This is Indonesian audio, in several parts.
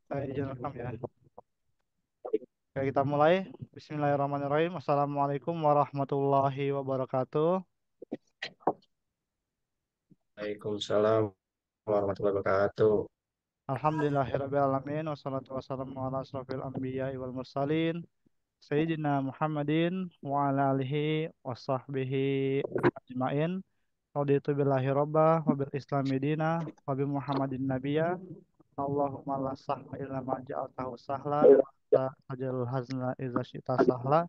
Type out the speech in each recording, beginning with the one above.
Saya izin rekam ya. Oke, kita mulai. Bismillahirrahmanirrahim. Assalamualaikum warahmatullahi wabarakatuh. Waalaikumsalam warahmatullahi wabarakatuh. Alhamdulillahirrahmanirrahim. Wassalatu wassalamu ala asrafil anbiya wal mursalin. Sayyidina Muhammadin wa ala alihi wa sahbihi ajma'in. Raditu billahi robba wa bil islami dina wa bi Muhammadin nabiyya. Allahumma la sahla illa ma ja'altahu sahla wa anta taj'alul hazna idza syi'ta sahla.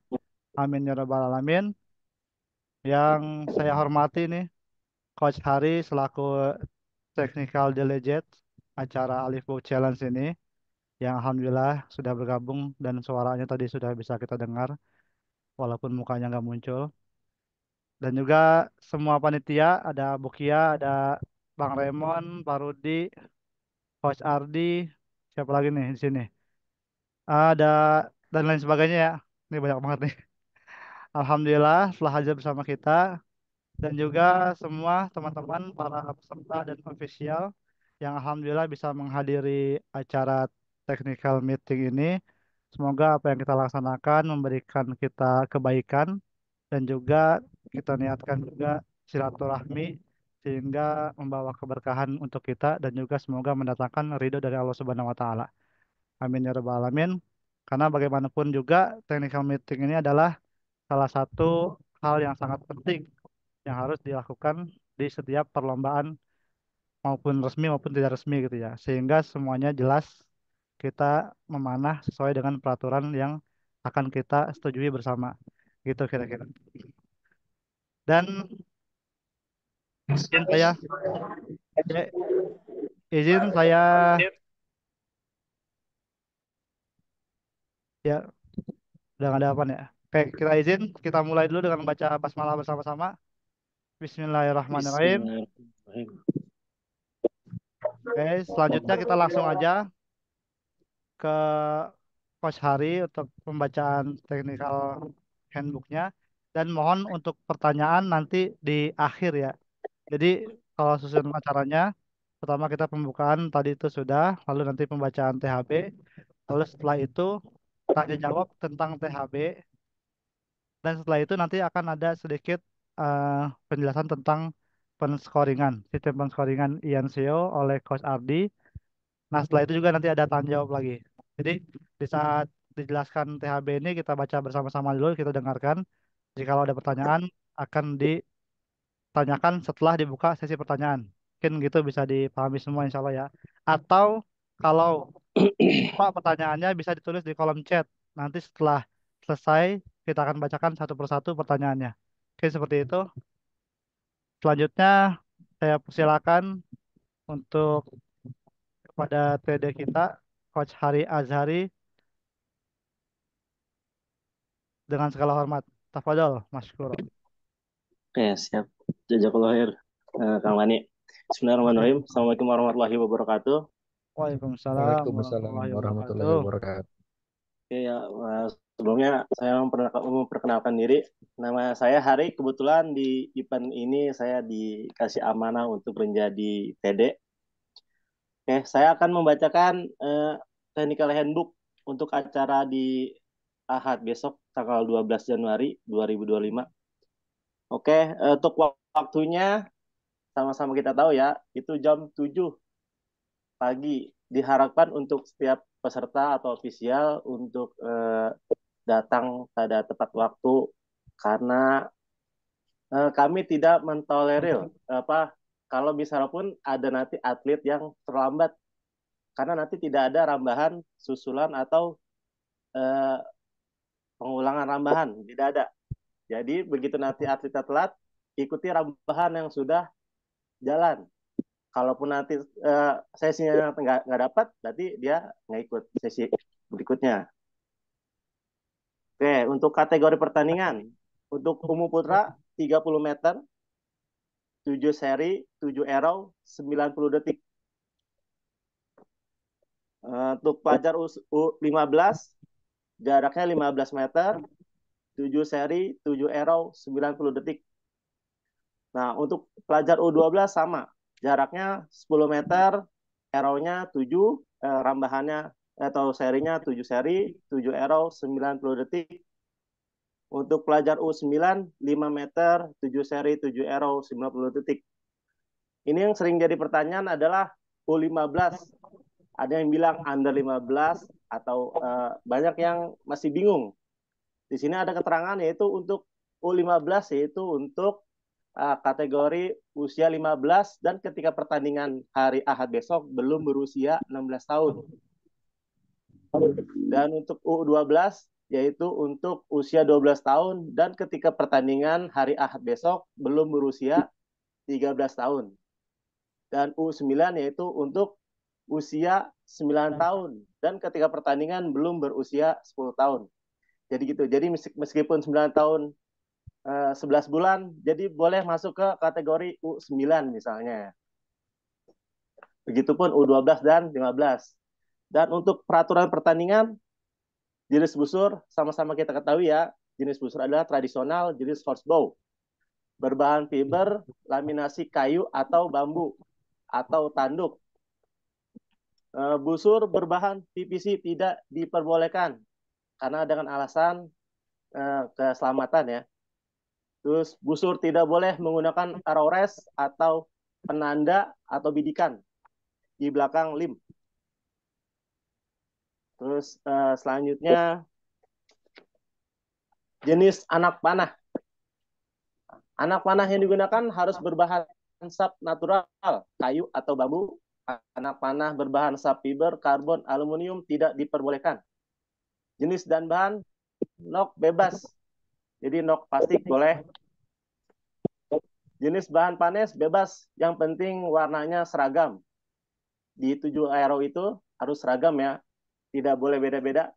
Amin ya rabbal alamin. Yang saya hormati nih Coach Hari selaku Technical Delegate acara Alif Book Challenge ini yang alhamdulillah sudah bergabung dan suaranya tadi sudah bisa kita dengar walaupun mukanya nggak muncul. Dan juga semua panitia ada Bukia, ada Bang Raymond, Pak Rudi, Coach Ardi, siapa lagi nih di sini? Ada dan lain sebagainya ya. Ini banyak banget nih. Alhamdulillah telah hadir bersama kita dan juga semua teman-teman para peserta dan official yang alhamdulillah bisa menghadiri acara technical meeting ini. Semoga apa yang kita laksanakan memberikan kita kebaikan dan juga kita niatkan juga silaturahmi sehingga membawa keberkahan untuk kita dan juga semoga mendatangkan ridho dari Allah Subhanahu wa taala. Amin ya rabbal alamin. Karena bagaimanapun juga technical meeting ini adalah salah satu hal yang sangat penting yang harus dilakukan di setiap perlombaan maupun resmi maupun tidak resmi gitu ya. Sehingga semuanya jelas kita memanah sesuai dengan peraturan yang akan kita setujui bersama. Gitu kira-kira. Dan izin saya, ya, izin saya ya udah nggak ada apa ya. Oke, kita izin kita mulai dulu dengan membaca basmalah bersama-sama. Bismillahirrahmanirrahim. Bismillahirrahmanirrahim. Oke, selanjutnya kita langsung aja ke Coach Hari untuk pembacaan technical handbooknya dan mohon untuk pertanyaan nanti di akhir ya. Jadi kalau susunan acaranya pertama kita pembukaan tadi itu sudah, lalu nanti pembacaan THB, lalu setelah itu tanya jawab tentang THB dan setelah itu nanti akan ada sedikit eh, penjelasan tentang penscoringan, sistem penscoringan INCO oleh Coach Ardi. Nah, setelah itu juga nanti ada tanya jawab lagi. Jadi, di saat dijelaskan THB ini kita baca bersama-sama dulu, kita dengarkan. Jika ada pertanyaan, akan ditanyakan setelah dibuka sesi pertanyaan. Mungkin gitu bisa dipahami semua insya Allah ya. Atau kalau lupa pertanyaannya bisa ditulis di kolom chat. Nanti setelah selesai, kita akan bacakan satu persatu pertanyaannya. Oke, seperti itu. Selanjutnya, saya persilakan untuk kepada TD kita, Coach Hari Azhari, dengan segala hormat. Tafadol, Mas Kuro. Oke, siap. Jazakallah khair. Kang Lani. Oke. Bismillahirrahmanirrahim. Assalamualaikum warahmatullahi wabarakatuh. Waalaikumsalam Waalaikumsalam warahmatullahi warahmatullahi wabarakatuh. wabarakatuh. Oke ya, sebelumnya saya memperkenalkan diri. Nama saya Hari. Kebetulan di event ini saya dikasih amanah untuk menjadi TD. Oke, saya akan membacakan technical handbook untuk acara di Ahad besok tanggal 12 Januari 2025. Oke, untuk waktunya sama-sama kita tahu ya, itu jam 7 pagi. Diharapkan untuk setiap peserta atau ofisial untuk datang pada tepat waktu karena kami tidak mentolerir apa kalau misalnya pun ada nanti atlet yang terlambat karena nanti tidak ada rambahan susulan atau eh, pengulangan rambahan, tidak ada. Jadi begitu nanti atletnya telat, ikuti rambahan yang sudah jalan. Kalaupun nanti sesinya nggak dapat, berarti dia nggak ikut sesi berikutnya. Oke, untuk kategori pertandingan, untuk umum putra 30 meter, 7 seri, 7 arrow, 90 detik. Untuk pelajar U15, jaraknya 15 meter, 7 seri, 7 arrow, 90 detik. Nah, untuk pelajar U12 sama, jaraknya 10 meter, arrow-nya 7, rambahannya atau serinya 7 seri, 7 arrow 90 detik. Untuk pelajar U9 5 meter, 7 seri, 7 arrow 90 detik. Ini yang sering jadi pertanyaan adalah U15. Ada yang bilang under 15 atau banyak yang masih bingung. Di sini ada keterangan yaitu untuk U15 yaitu untuk kategori usia 15 dan ketika pertandingan hari Ahad besok belum berusia 16 tahun. Dan untuk U12 yaitu untuk usia 12 tahun dan ketika pertandingan hari Ahad besok belum berusia 13 tahun. Dan U9 yaitu untuk usia 9 tahun dan ketika pertandingan belum berusia 10 tahun. Jadi gitu. Jadi meskipun 9 tahun 11 bulan, jadi boleh masuk ke kategori U9 misalnya. Begitupun U12 dan 15. Dan untuk peraturan pertandingan, jenis busur sama-sama kita ketahui ya, jenis busur adalah tradisional, jenis horsebow. Berbahan fiber, laminasi kayu atau bambu, atau tanduk. Busur berbahan PVC tidak diperbolehkan karena dengan alasan keselamatan ya. Terus busur tidak boleh menggunakan arrow rest atau penanda atau bidikan di belakang lim. Terus selanjutnya jenis anak panah. Anak panah yang digunakan harus berbahan sap natural, kayu atau bambu. Anak panah berbahan sap fiber, karbon, aluminium tidak diperbolehkan. Jenis dan bahan nok bebas. Jadi nok plastik boleh. Jenis bahan panes bebas, yang penting warnanya seragam. Di 7 arrow itu harus seragam ya, tidak boleh beda-beda.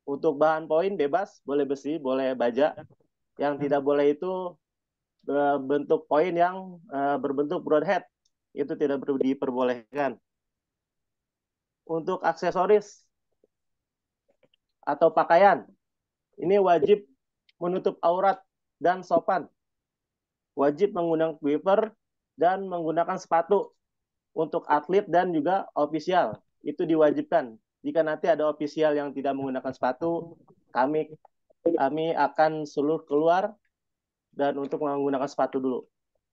Untuk bahan poin bebas, boleh besi, boleh baja. Yang tidak boleh itu bentuk poin yang berbentuk broadhead, itu tidak diperbolehkan. Untuk aksesoris atau pakaian, ini wajib menutup aurat dan sopan. Wajib menggunakan quiver dan menggunakan sepatu untuk atlet dan juga ofisial. Itu diwajibkan. Jika nanti ada ofisial yang tidak menggunakan sepatu, kami akan suruh keluar dan untuk menggunakan sepatu dulu.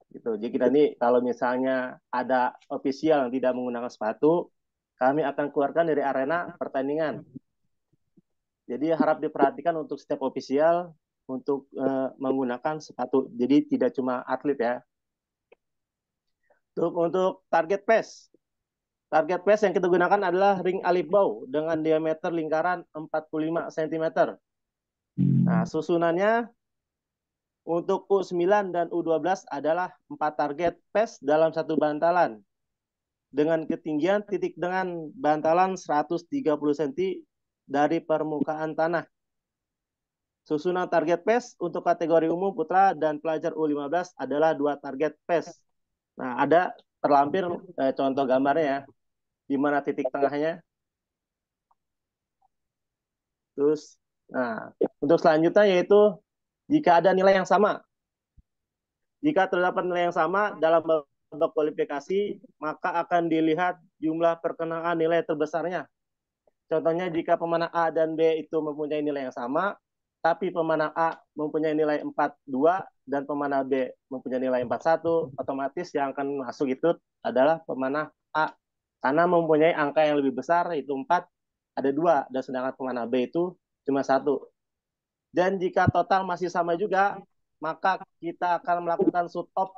Gitu. Jadi nanti kalau misalnya ada ofisial yang tidak menggunakan sepatu, kami akan keluarkan dari arena pertandingan. Jadi harap diperhatikan untuk setiap ofisial untuk menggunakan sepatu. Jadi tidak cuma atlet ya. Untuk target pass. Target pass yang kita gunakan adalah ring alif bow dengan diameter lingkaran 45 cm. Nah, susunannya untuk U9 dan U12 adalah 4 target pass dalam satu bantalan. Dengan ketinggian titik dengan bantalan 130 cm dari permukaan tanah. Susunan target pass untuk kategori umum putra dan pelajar U15 adalah 2 target pass. Nah, ada terlampir contoh gambarnya ya, di mana titik tengahnya. Terus, nah, untuk selanjutnya yaitu jika ada nilai yang sama. Jika terdapat nilai yang sama dalam babak kualifikasi, maka akan dilihat jumlah perkenaan nilai terbesarnya. Contohnya jika pemenang A dan B itu mempunyai nilai yang sama, tapi pemenang A mempunyai nilai 4,2 dan pemenang B mempunyai nilai 4,1, otomatis yang akan masuk itu adalah pemenang A. Karena mempunyai angka yang lebih besar, yaitu 4, ada 2, dan sedangkan pemenang B itu cuma 1. Dan jika total masih sama juga, maka kita akan melakukan shoot off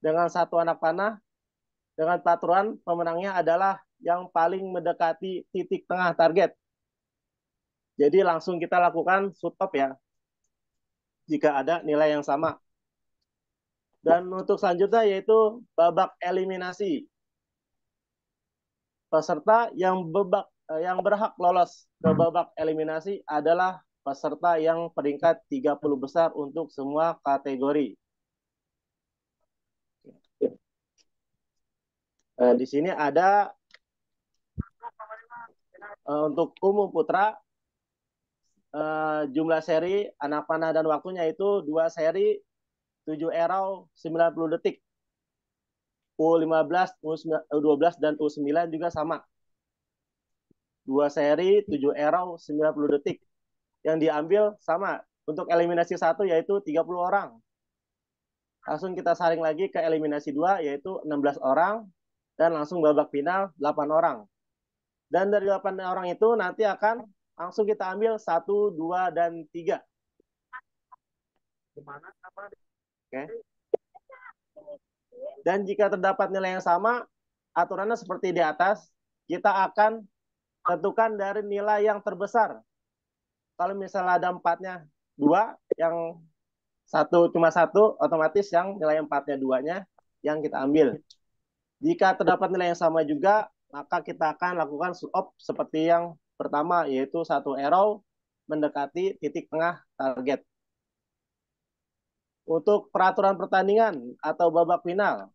dengan satu anak panah. Dengan peraturan pemenangnya adalah yang paling mendekati titik tengah target. Jadi langsung kita lakukan shoot off ya, jika ada nilai yang sama. Dan untuk selanjutnya yaitu babak eliminasi. Peserta yang berhak lolos ke babak eliminasi adalah peserta yang peringkat 30 besar untuk semua kategori. Di sini ada untuk umum putra jumlah seri anak panah dan waktunya itu 2 seri 7 arrow 90 detik. U15, U12, dan U9 juga sama. 2 seri, 7 arrow, 90 detik. Yang diambil sama. Untuk eliminasi 1 yaitu 30 orang. Langsung kita saring lagi ke eliminasi 2 yaitu 16 orang. Dan langsung babak final 8 orang. Dan dari 8 orang itu nanti akan langsung kita ambil 1, 2, dan 3. Oke. Dan jika terdapat nilai yang sama, aturannya seperti di atas, kita akan tentukan dari nilai yang terbesar. Kalau misalnya ada 4-nya 2, yang cuma satu, otomatis yang nilai 4-nya 2-nya yang kita ambil. Jika terdapat nilai yang sama juga, maka kita akan lakukan swap seperti yang pertama, yaitu 1 arrow mendekati titik tengah target. Untuk peraturan pertandingan atau babak final,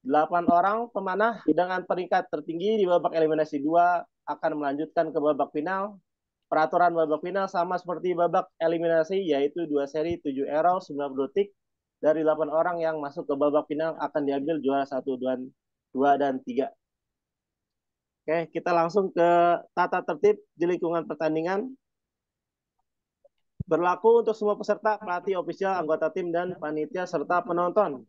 8 orang pemanah dengan peringkat tertinggi di babak eliminasi 2 akan melanjutkan ke babak final. Peraturan babak final sama seperti babak eliminasi, yaitu 2 seri, 7 arrow, 90 detik. Dari 8 orang yang masuk ke babak final akan diambil juara 1, 2, dan 3. Oke, kita langsung ke tata tertib di lingkungan pertandingan. Berlaku untuk semua peserta, pelatih, ofisial, anggota tim, dan panitia, serta penonton.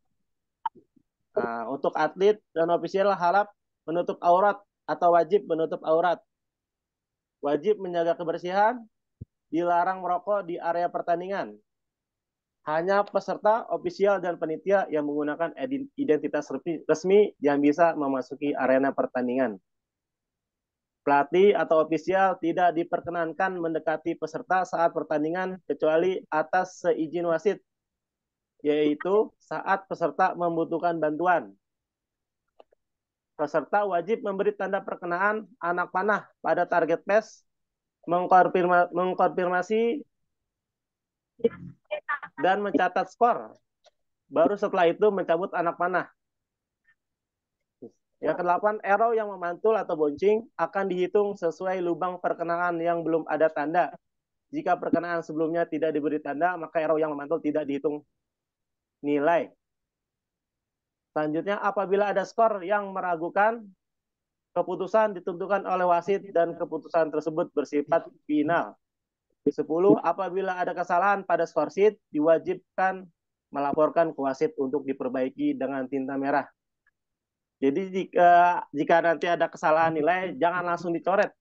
Nah, untuk atlet dan ofisial harap menutup aurat atau wajib menutup aurat. Wajib menjaga kebersihan, dilarang merokok di area pertandingan. Hanya peserta, ofisial, dan panitia yang menggunakan identitas resmi yang bisa memasuki arena pertandingan. Pelatih atau ofisial tidak diperkenankan mendekati peserta saat pertandingan kecuali atas seizin wasit, yaitu saat peserta membutuhkan bantuan. Peserta wajib memberi tanda perkenaan anak panah pada target PES, mengkonfirmasi dan mencatat skor. Baru setelah itu mencabut anak panah. Yang ke-8, arrow yang memantul atau bouncing akan dihitung sesuai lubang perkenaan yang belum ada tanda. Jika perkenaan sebelumnya tidak diberi tanda, maka arrow yang memantul tidak dihitung nilai. Selanjutnya, apabila ada skor yang meragukan, keputusan ditentukan oleh wasit dan keputusan tersebut bersifat final. 10. Apabila ada kesalahan pada skor sheet, diwajibkan melaporkan ke wasit untuk diperbaiki dengan tinta merah. Jadi jika nanti ada kesalahan nilai, jangan langsung dicoret.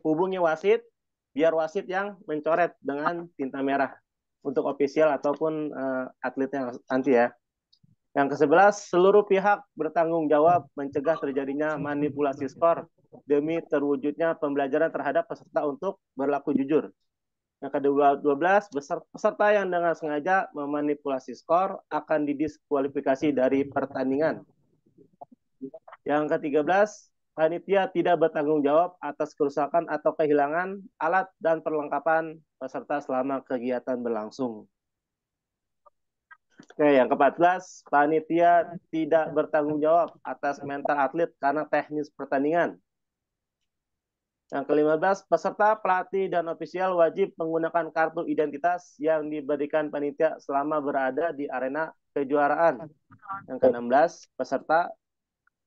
Hubungi wasit, biar wasit yang mencoret dengan tinta merah untuk ofisial ataupun atletnya nanti ya. Yang ke-11, seluruh pihak bertanggung jawab mencegah terjadinya manipulasi skor demi terwujudnya pembelajaran terhadap peserta untuk berlaku jujur. Yang ke-12, peserta yang dengan sengaja memanipulasi skor akan didiskualifikasi dari pertandingan. Yang ke-13, panitia tidak bertanggung jawab atas kerusakan atau kehilangan alat dan perlengkapan peserta selama kegiatan berlangsung. Oke, yang ke-14, panitia tidak bertanggung jawab atas mental atlet karena teknis pertandingan. Yang ke-15, peserta, pelatih, dan ofisial wajib menggunakan kartu identitas yang diberikan panitia selama berada di arena kejuaraan. Yang ke-16, peserta,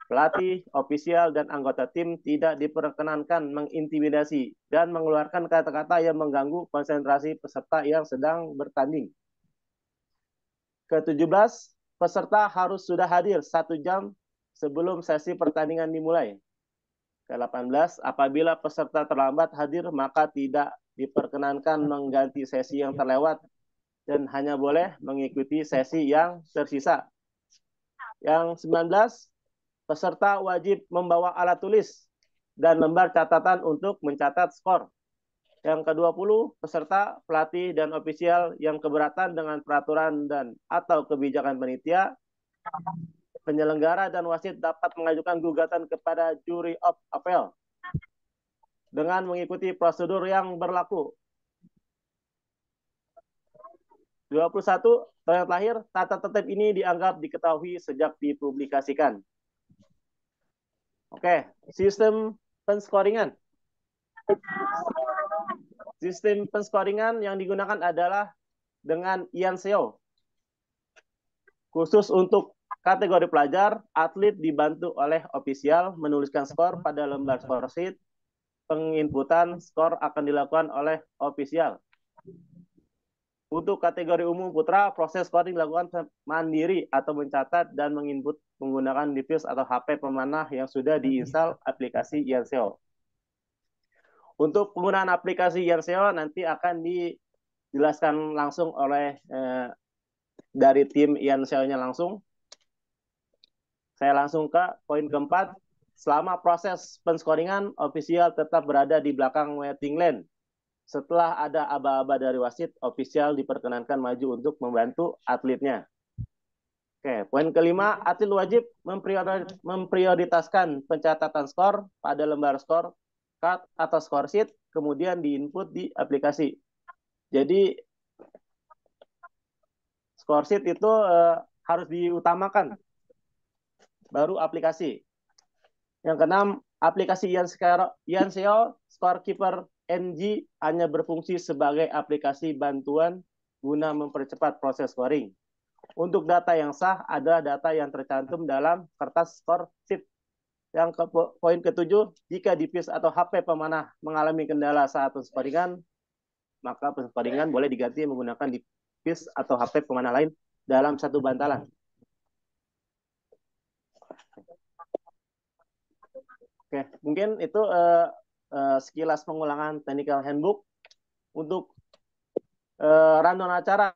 pelatih, ofisial, dan anggota tim tidak diperkenankan mengintimidasi dan mengeluarkan kata-kata yang mengganggu konsentrasi peserta yang sedang bertanding. Ke-17, peserta harus sudah hadir 1 jam sebelum sesi pertandingan dimulai. Ke-18, apabila peserta terlambat hadir, maka tidak diperkenankan mengganti sesi yang terlewat dan hanya boleh mengikuti sesi yang tersisa. Yang 19, peserta wajib membawa alat tulis dan lembar catatan untuk mencatat skor. Yang ke-20, peserta, pelatih, dan ofisial yang keberatan dengan peraturan dan atau kebijakan panitia, penyelenggara dan wasit dapat mengajukan gugatan kepada Jury of Appeal dengan mengikuti prosedur yang berlaku. 21, yang terakhir, tata tertib ini dianggap diketahui sejak dipublikasikan. Oke, sistem penskoringan. Sistem penskoringan yang digunakan adalah dengan Ian Seo. Khusus untuk kategori pelajar, atlet dibantu oleh ofisial menuliskan skor pada lembar skor sheet. Penginputan skor akan dilakukan oleh ofisial. Untuk kategori umum putra, proses scoring dilakukan mandiri atau mencatat dan menginput menggunakan device atau HP pemanah yang sudah diinstal aplikasi Yanseo. Untuk penggunaan aplikasi Yanseo nanti akan dijelaskan langsung oleh dari tim Yanseo-nya langsung. Saya langsung ke poin keempat. Selama proses penscoringan, ofisial tetap berada di belakang waiting line. Setelah ada aba-aba dari wasit, ofisial diperkenankan maju untuk membantu atletnya. Oke, poin kelima, atlet wajib memprioritaskan pencatatan skor pada lembar skor card atau skor sheet, kemudian diinput di aplikasi. Jadi skor sheet itu harus diutamakan, baru aplikasi. Yang keenam, aplikasi Yanseo Scorekeeper NG hanya berfungsi sebagai aplikasi bantuan guna mempercepat proses scoring. Untuk data yang sah adalah data yang tercantum dalam kertas skor sheet. Poin ketujuh, jika device atau HP pemanah mengalami kendala saat penscoringan, maka penscoringan boleh diganti menggunakan device atau HP pemanah lain dalam satu bantalan. Oke, mungkin itu sekilas pengulangan technical handbook. Untuk rundown acara,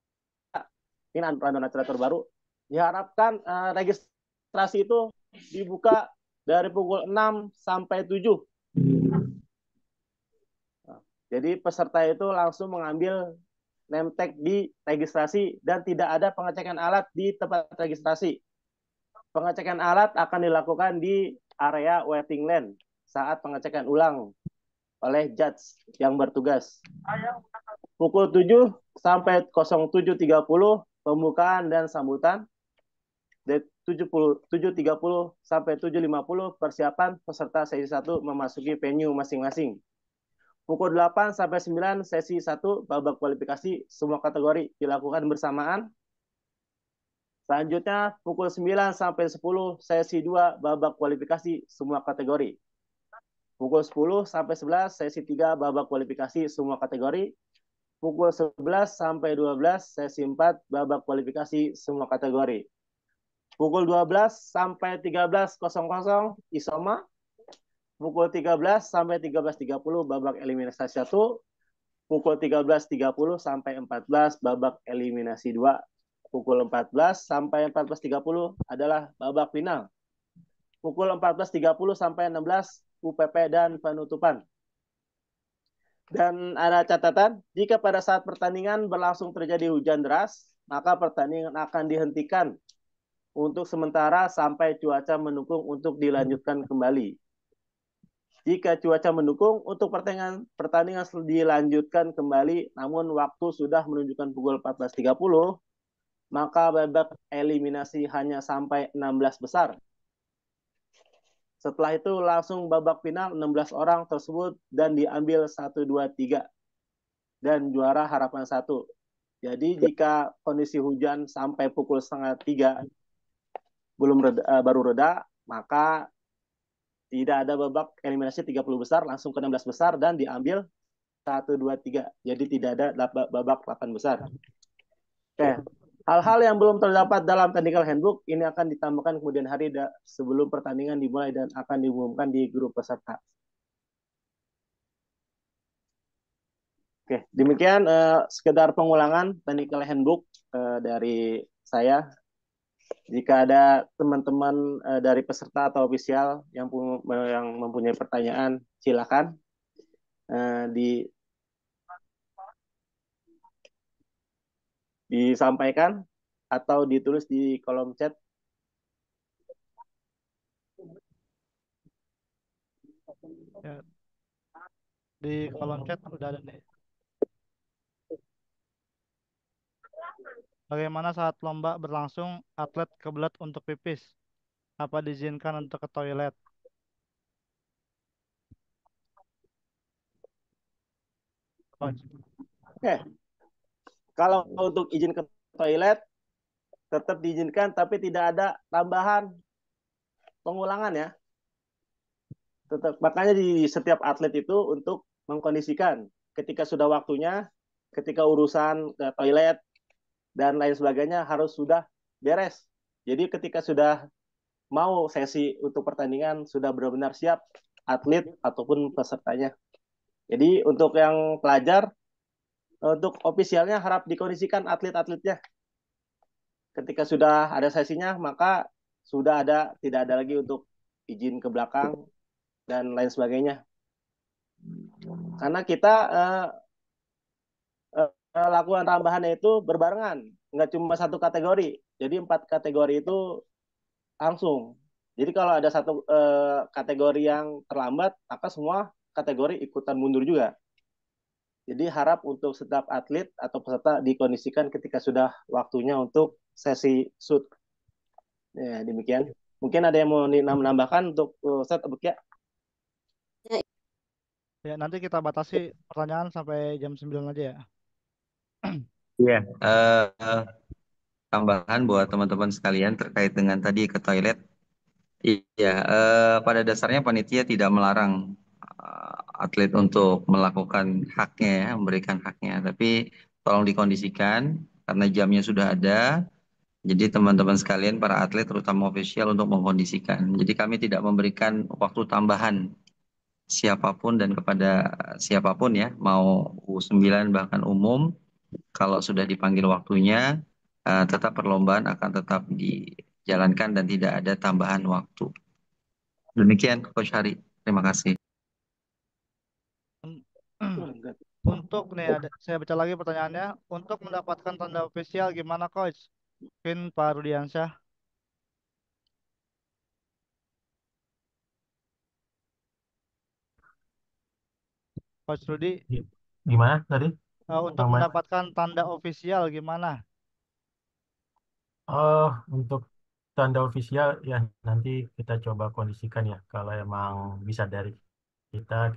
ini rundown acara terbaru, diharapkan registrasi itu dibuka dari pukul 6 sampai 7. Jadi peserta itu langsung mengambil name tag di registrasi dan tidak ada pengecekan alat di tempat registrasi. Pengecekan alat akan dilakukan di area waiting line saat pengecekan ulang oleh judge yang bertugas. Pukul 7 sampai 07.30 pembukaan dan sambutan. 7.30 sampai 7.50 persiapan peserta sesi 1 memasuki venue masing-masing. Pukul 8 sampai 9 sesi 1 babak kualifikasi semua kategori dilakukan bersamaan. Selanjutnya pukul 9 sampai 10 sesi 2 babak kualifikasi semua kategori. Pukul 10 sampai 11 sesi 3 babak kualifikasi semua kategori. Pukul 11 sampai 12 sesi 4 babak kualifikasi semua kategori. Pukul 12 sampai 13.00 isoma. Pukul 13 sampai 13.30 babak eliminasi 1. Pukul 13.30 sampai 14 babak eliminasi 2. Pukul 14 sampai 14.30 adalah babak final. Pukul 14.30 sampai 16 UPP dan penutupan. Dan ada catatan, jika pada saat pertandingan berlangsung terjadi hujan deras, maka pertandingan akan dihentikan untuk sementara sampai cuaca mendukung untuk dilanjutkan kembali. Jika cuaca mendukung, untuk pertandingan dilanjutkan kembali, namun waktu sudah menunjukkan pukul 14.30, maka babak eliminasi hanya sampai 16 besar. Setelah itu langsung babak final 16 orang tersebut dan diambil 1, 2, 3. Dan juara harapan 1. Jadi jika kondisi hujan sampai pukul 2:30 baru reda, maka tidak ada babak eliminasi 30 besar, langsung ke 16 besar dan diambil 1, 2, 3. Jadi tidak ada babak 8 besar. Oke. Hal-hal yang belum terdapat dalam technical handbook ini akan ditambahkan kemudian hari sebelum pertandingan dimulai dan akan diumumkan di grup peserta. Oke, demikian sekedar pengulangan technical handbook dari saya. Jika ada teman-teman dari peserta atau ofisial yang mempunyai pertanyaan, silakan disampaikan atau ditulis di kolom chat. Ya, di kolom chat udah ada nih. Bagaimana saat lomba berlangsung atlet kebelet untuk pipis? Apa diizinkan untuk ke toilet? Oke, kalau untuk izin ke toilet tetap diizinkan, tapi tidak ada tambahan pengulangan ya. Tetap makanya di setiap atlet itu untuk mengkondisikan ketika sudah waktunya, ketika urusan ke toilet dan lain sebagainya harus sudah beres. Jadi ketika sudah mau sesi untuk pertandingan sudah benar-benar siap atlet ataupun pesertanya. Jadi untuk yang pelajar, untuk ofisialnya harap dikondisikan atlet-atletnya. Ketika sudah ada sesinya, maka sudah ada tidak ada lagi untuk izin ke belakang dan lain sebagainya. Karena kita lakukan tambahannya itu berbarengan, nggak cuma satu kategori. Jadi 4 kategori itu langsung. Jadi kalau ada satu kategori yang terlambat, maka semua kategori ikutan mundur juga. Jadi harap untuk setiap atlet atau peserta dikondisikan ketika sudah waktunya untuk sesi shoot. Ya, demikian. Mungkin ada yang mau menambahkan untuk set ya? Ya, nanti kita batasi pertanyaan sampai jam 9 aja ya. Iya. eh, Tambahan buat teman-teman sekalian terkait dengan tadi ke toilet. Iya, pada dasarnya panitia tidak melarang atlet untuk melakukan haknya ya, memberikan haknya. Tapi tolong dikondisikan karena jamnya sudah ada. Jadi teman-teman sekalian para atlet terutama ofisial untuk mengkondisikan. Jadi kami tidak memberikan waktu tambahan siapapun dan kepada siapapun ya, mau U9 bahkan umum. Kalau sudah dipanggil waktunya, tetap perlombaan akan tetap dijalankan dan tidak ada tambahan waktu. Demikian, Coach Hari. Terima kasih. Untuk nih ada, saya baca lagi pertanyaannya. Untuk mendapatkan tanda official gimana coach? Mungkin Pak Rudiansyah, Coach Rudi, Gimana tadi untuk namanya? mendapatkan tanda official gimana? Oh, untuk tanda ofisial ya nanti kita coba kondisikan ya. Kalau emang bisa dari kita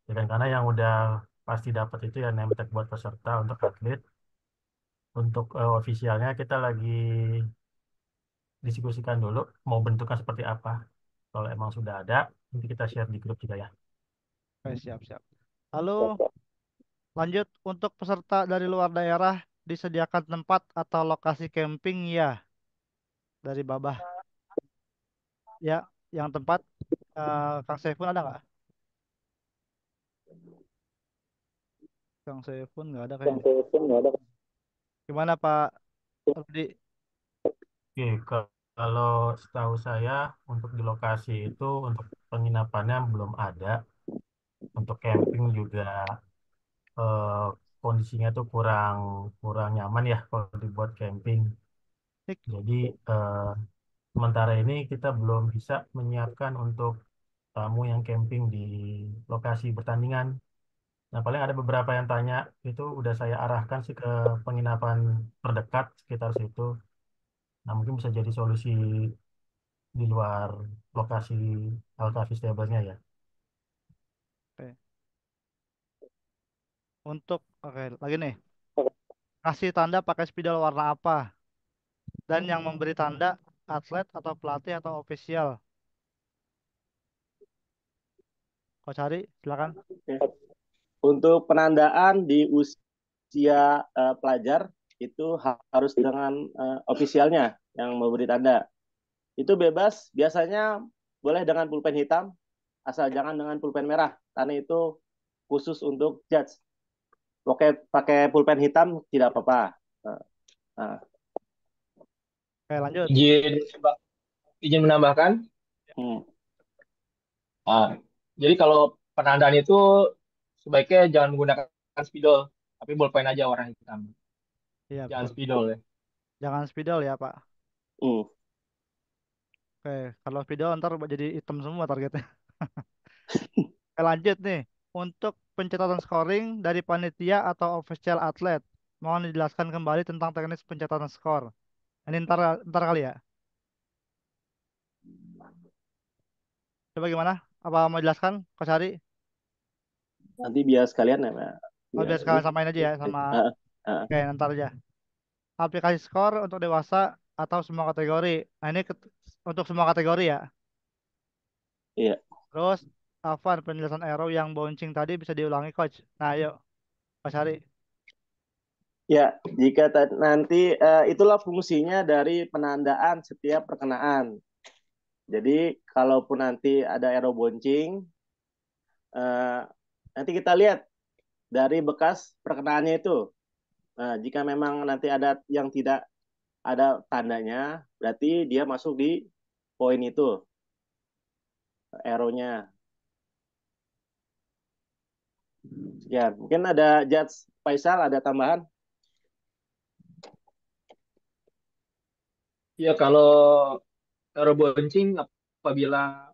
ya kan karena yang udah pasti dapat itu ya name tag buat peserta untuk atlet. Untuk ofisialnya kita lagi diskusikan dulu mau bentuknya seperti apa. Kalau emang sudah ada, nanti kita share di grup juga ya. Oke, siap-siap. Lalu lanjut untuk peserta dari luar daerah disediakan tempat atau lokasi camping ya dari Babah. Ya, yang tempat Kang Saifun ada nggak? Kang Saifun nggak ada kayaknya. Gimana Pak Rudi? Oke, kalau setahu saya untuk di lokasi itu untuk penginapannya belum ada. Untuk camping juga eh, kondisinya tuh kurang kurang nyaman ya kalau dibuat camping. Nik, Jadi eh, sementara ini kita belum bisa menyiapkan untuk tamu yang camping di lokasi pertandingan. Nah, paling ada beberapa yang tanya itu udah saya arahkan sih ke penginapan terdekat sekitar situ. Nah, mungkin bisa jadi solusi di luar lokasi Alcavis Stable-nya ya. oke. Oke, lagi nih. Kasih tanda pakai spidol warna apa? Dan yang memberi tanda atlet atau pelatih atau official. Coach Hari, silakan. Untuk penandaan di usia pelajar itu harus dengan ofisialnya yang memberi tanda. Itu bebas, biasanya boleh dengan pulpen hitam, asal jangan dengan pulpen merah, karena itu khusus untuk judge. Oke, pakai pulpen hitam tidak apa-apa. Nah, Oke, lanjut. Izin izin menambahkan. hmm. Ah, jadi kalau penandaan itu sebaiknya jangan menggunakan spidol, tapi bolpen aja warna hitam. Iya, Jangan betul. spidol ya. Jangan spidol ya, Pak. Hmm. Oke, kalau spidol ntar jadi hitam semua targetnya. Oke, lanjut nih. Untuk pencatatan scoring dari panitia atau official atlet. Mohon dijelaskan kembali tentang teknis pencatatan skor. Ini ntar kali ya. Coba gimana? Apa mau jelaskan, Coach Hari? Nanti biar sekalian ya, Oh, biar biar ini. sekalian samain aja ya sama. Ah, ah. Oke, ntar aja. aplikasi skor untuk dewasa atau semua kategori. Nah, ini untuk semua kategori ya. Iya. Terus, Afan, penjelasan arrow yang bouncing tadi bisa diulangi, Coach. Nah, ayo, Coach Hari. Ya, jika nanti itulah fungsinya dari penandaan setiap perkenaan. Jadi, kalaupun nanti ada arrow bouncing, eh, nanti kita lihat dari bekas perkenaannya itu. Nah, jika memang nanti ada yang tidak ada tandanya, berarti dia masuk di poin itu, arrow-nya. Ya, mungkin ada Judge Faisal, ada tambahan? Ya, kalau rebouncing apabila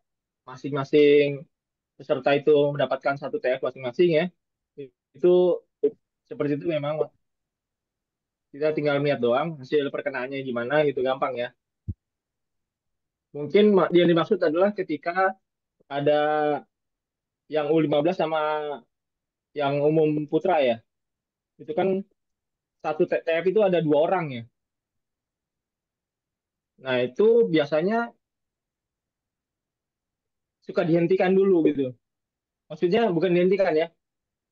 masing-masing peserta itu mendapatkan satu TF masing-masing ya, itu seperti itu memang kita tinggal lihat doang hasil perkenaannya gimana gitu gampang ya. Mungkin yang dimaksud adalah ketika ada yang U15 sama yang umum putra ya, itu kan satu TF itu ada dua orang ya. Nah itu biasanya suka dihentikan dulu gitu. Maksudnya bukan dihentikan ya,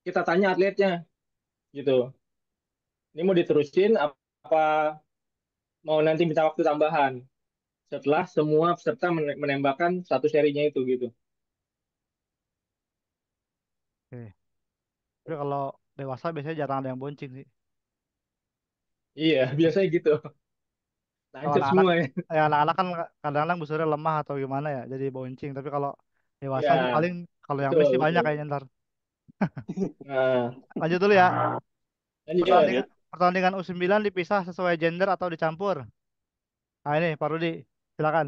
kita tanya atletnya gitu. Ini mau diterusin apa mau nanti minta waktu tambahan setelah semua peserta menembakkan satu serinya itu gitu. Oke. Tapi kalau dewasa biasanya jarang ada yang bouncing sih. Iya, biasanya gitu. Kalau Lanjut anak-anak, semua ya. ya anak-anak kan kadang-kadang busurnya lemah atau gimana ya, jadi bouncing. Tapi kalau dewasa sih Ya, paling kalau yang betul, miss sih banyak betul. kayaknya ntar. Nah, Lanjut dulu ya. lanjut. Pertandingan pertandingan U9 dipisah sesuai gender atau dicampur. Nah ini Pak Rudi, silakan.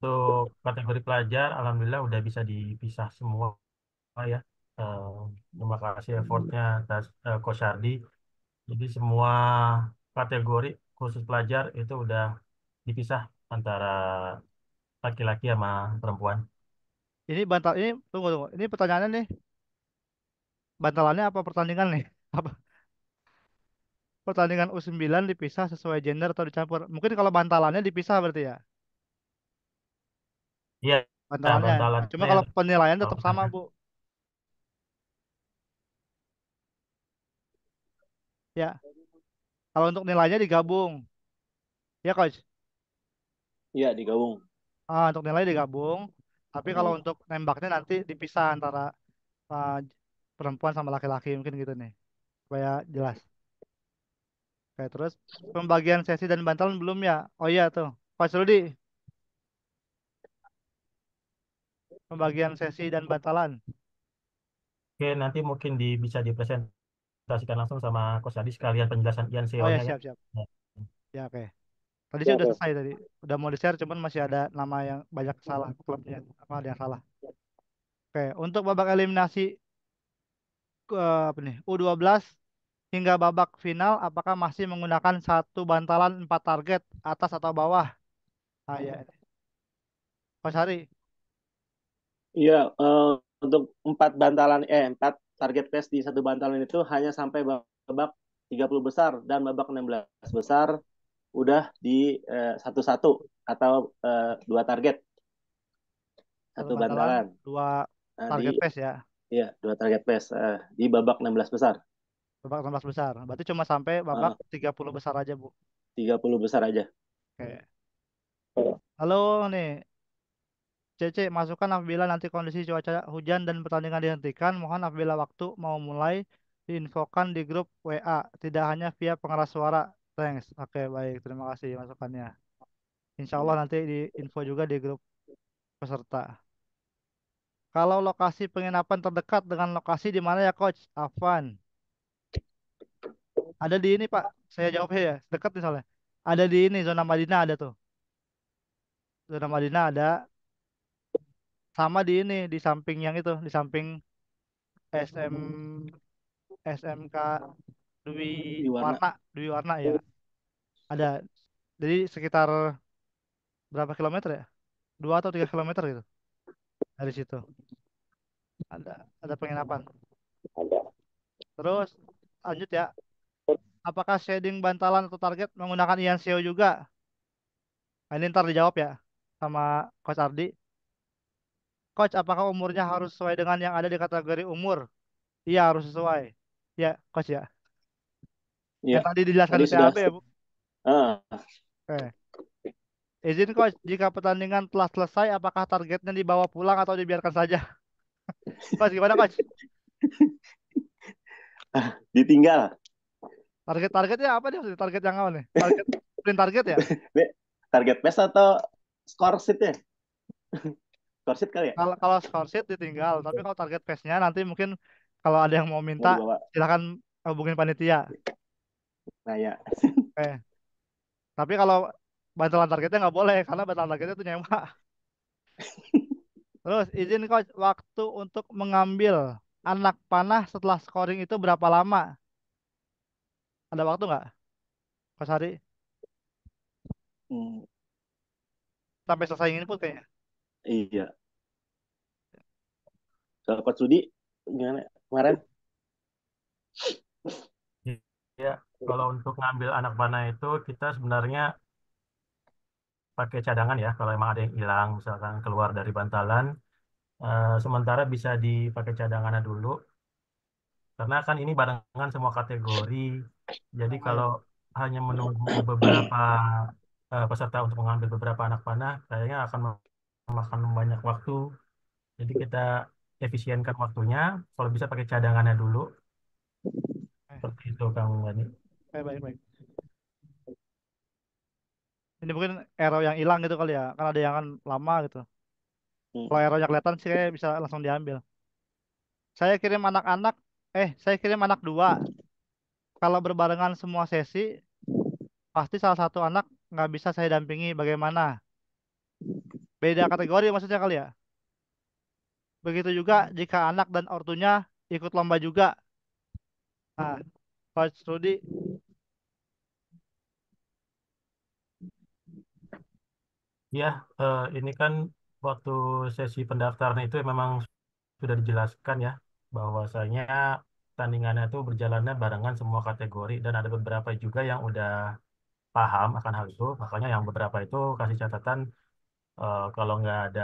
Untuk kategori pelajar, alhamdulillah udah bisa dipisah semua ya. Eh, Terima kasih effortnya atas Coach Ardi. Jadi semua kategori khusus pelajar itu udah dipisah antara laki-laki sama perempuan. Ini bantal ini tunggu tunggu. Ini pertanyaannya nih, bantalannya apa pertandingan nih? Apa pertandingan U9 dipisah sesuai gender atau dicampur? Mungkin kalau bantalannya dipisah berarti ya. Iya, Bantalannya. Cuma bantalannya kalau penilaian kalau tetap sama, Bu. Ya, kalau untuk nilainya digabung. Ya, Coach. Iya, digabung. Untuk nilai digabung. Tapi kalau Hmm. untuk nembaknya nanti dipisah antara ah, perempuan sama laki-laki mungkin gitu nih. Supaya jelas. Oke, terus pembagian sesi dan bantalan belum ya? Oh iya tuh. Coach Rudi, pembagian sesi dan bantalan. oke, nanti mungkin bisa dipresentasikan langsung sama Coach Adi sekalian penjelasan Ian Oh ya, SEO-nya ya. siap siap. Nah, Ya, oke. Tadi Ya, sih udah oke. selesai tadi. Udah mau di-share cuman masih ada nama yang banyak salah klubnya. Apa ada yang salah? Oke, untuk babak eliminasi apa nih? U12 hingga babak final apakah masih menggunakan satu bantalan 4 target atas atau bawah? Ah ya, Mas Hari. Iya, untuk empat target pass di satu bantalan itu hanya sampai babak 30 besar dan babak 16 besar udah di satu-satu atau dua target Satu satu bantalan, bantalan. dua Nah, target pass ya. ya dua target pass di babak 16 besar. Babak 16 besar. Berarti cuma sampai babak Uh, 30 besar aja, Bu. 30 besar aja. Oke. Halo nih, Cece, masukkan apabila nanti kondisi cuaca hujan dan pertandingan dihentikan. Mohon apabila waktu mau mulai diinfokan di grup WA, tidak hanya via pengeras suara. Thanks. Oke, baik. Terima kasih masukannya. Insya Allah nanti diinfo juga di grup peserta. Kalau lokasi penginapan terdekat dengan lokasi di mana ya, Coach? Afwan. Ada di ini, Pak. Saya jawab ya. Dekat misalnya. Ada di ini, zona Madinah ada tuh. Zona Madinah ada. Sama di ini, di samping yang itu. Di samping SM, SMK Dwi Di warna. Warna. Dwi Warna ya. Ada. Jadi sekitar berapa kilometer ya? 2 atau 3 kilometer gitu. Dari situ. Ada penginapan. Terus lanjut ya. Apakah shading bantalan atau target menggunakan Ian SEO juga? Nah, ini ntar dijawab ya sama Coach Ardi. Coach, apakah umurnya harus sesuai dengan yang ada di kategori umur? Iya, harus sesuai. Ya, Coach ya. Iya, Yang tadi dijelaskan tadi di sudah. TAB ya, Bu. Oke. Izin Coach, jika pertandingan telah selesai, apakah targetnya dibawa pulang atau dibiarkan saja? Coach, gimana Coach? Ditinggal. Targetnya apa nih? Maksudnya? Target yang apa nih? Target print target ya? Target best atau score sheet ya? Score sheet kali ya? Kalau score sheet ditinggal, tapi kalau target pace-nya nanti mungkin kalau ada yang mau Mau minta, dibawa. silakan hubungin panitia. Nah ya. Oke. Tapi kalau bantalan targetnya nggak boleh, karena bantalan targetnya itu nyewa. Terus izin coach, waktu untuk mengambil anak panah setelah scoring itu berapa lama? Ada waktu nggak, Coach Hari? Hmm, Sampai selesai ini pun kayaknya. iya. Kalau Coach Sudi gimana kemarin? Ya, kalau untuk ngambil anak panah itu kita sebenarnya pakai cadangan ya. Kalau emang ada yang hilang, misalkan keluar dari bantalan, sementara bisa dipakai cadangannya dulu. Karena kan ini barengan semua kategori. Jadi Oh, kalau ya. hanya menunggu beberapa peserta untuk mengambil beberapa anak panah, kayaknya akan memakan banyak waktu. Jadi kita efisienkan waktunya. Kalau bisa pakai cadangannya dulu. Eh, Seperti itu, Kang Gani. baik, baik, baik. Ini mungkin arrow yang hilang gitu kali ya, kan ada yang kan lama gitu. Kalau Hmm. arrow-nya kelihatan sih kayak bisa langsung diambil. Saya kirim anak dua. Kalau berbarengan semua sesi, pasti salah satu anak nggak bisa saya dampingi. Bagaimana? Beda kategori maksudnya kali ya. Begitu juga jika anak dan ortunya ikut lomba juga. Nah, Coach Rudy, Ya, ini kan waktu sesi pendaftaran itu memang sudah dijelaskan ya, bahwasanya tandingannya itu berjalannya barengan semua kategori dan ada beberapa juga yang udah paham akan hal itu. Makanya yang beberapa itu kasih catatan kalau nggak ada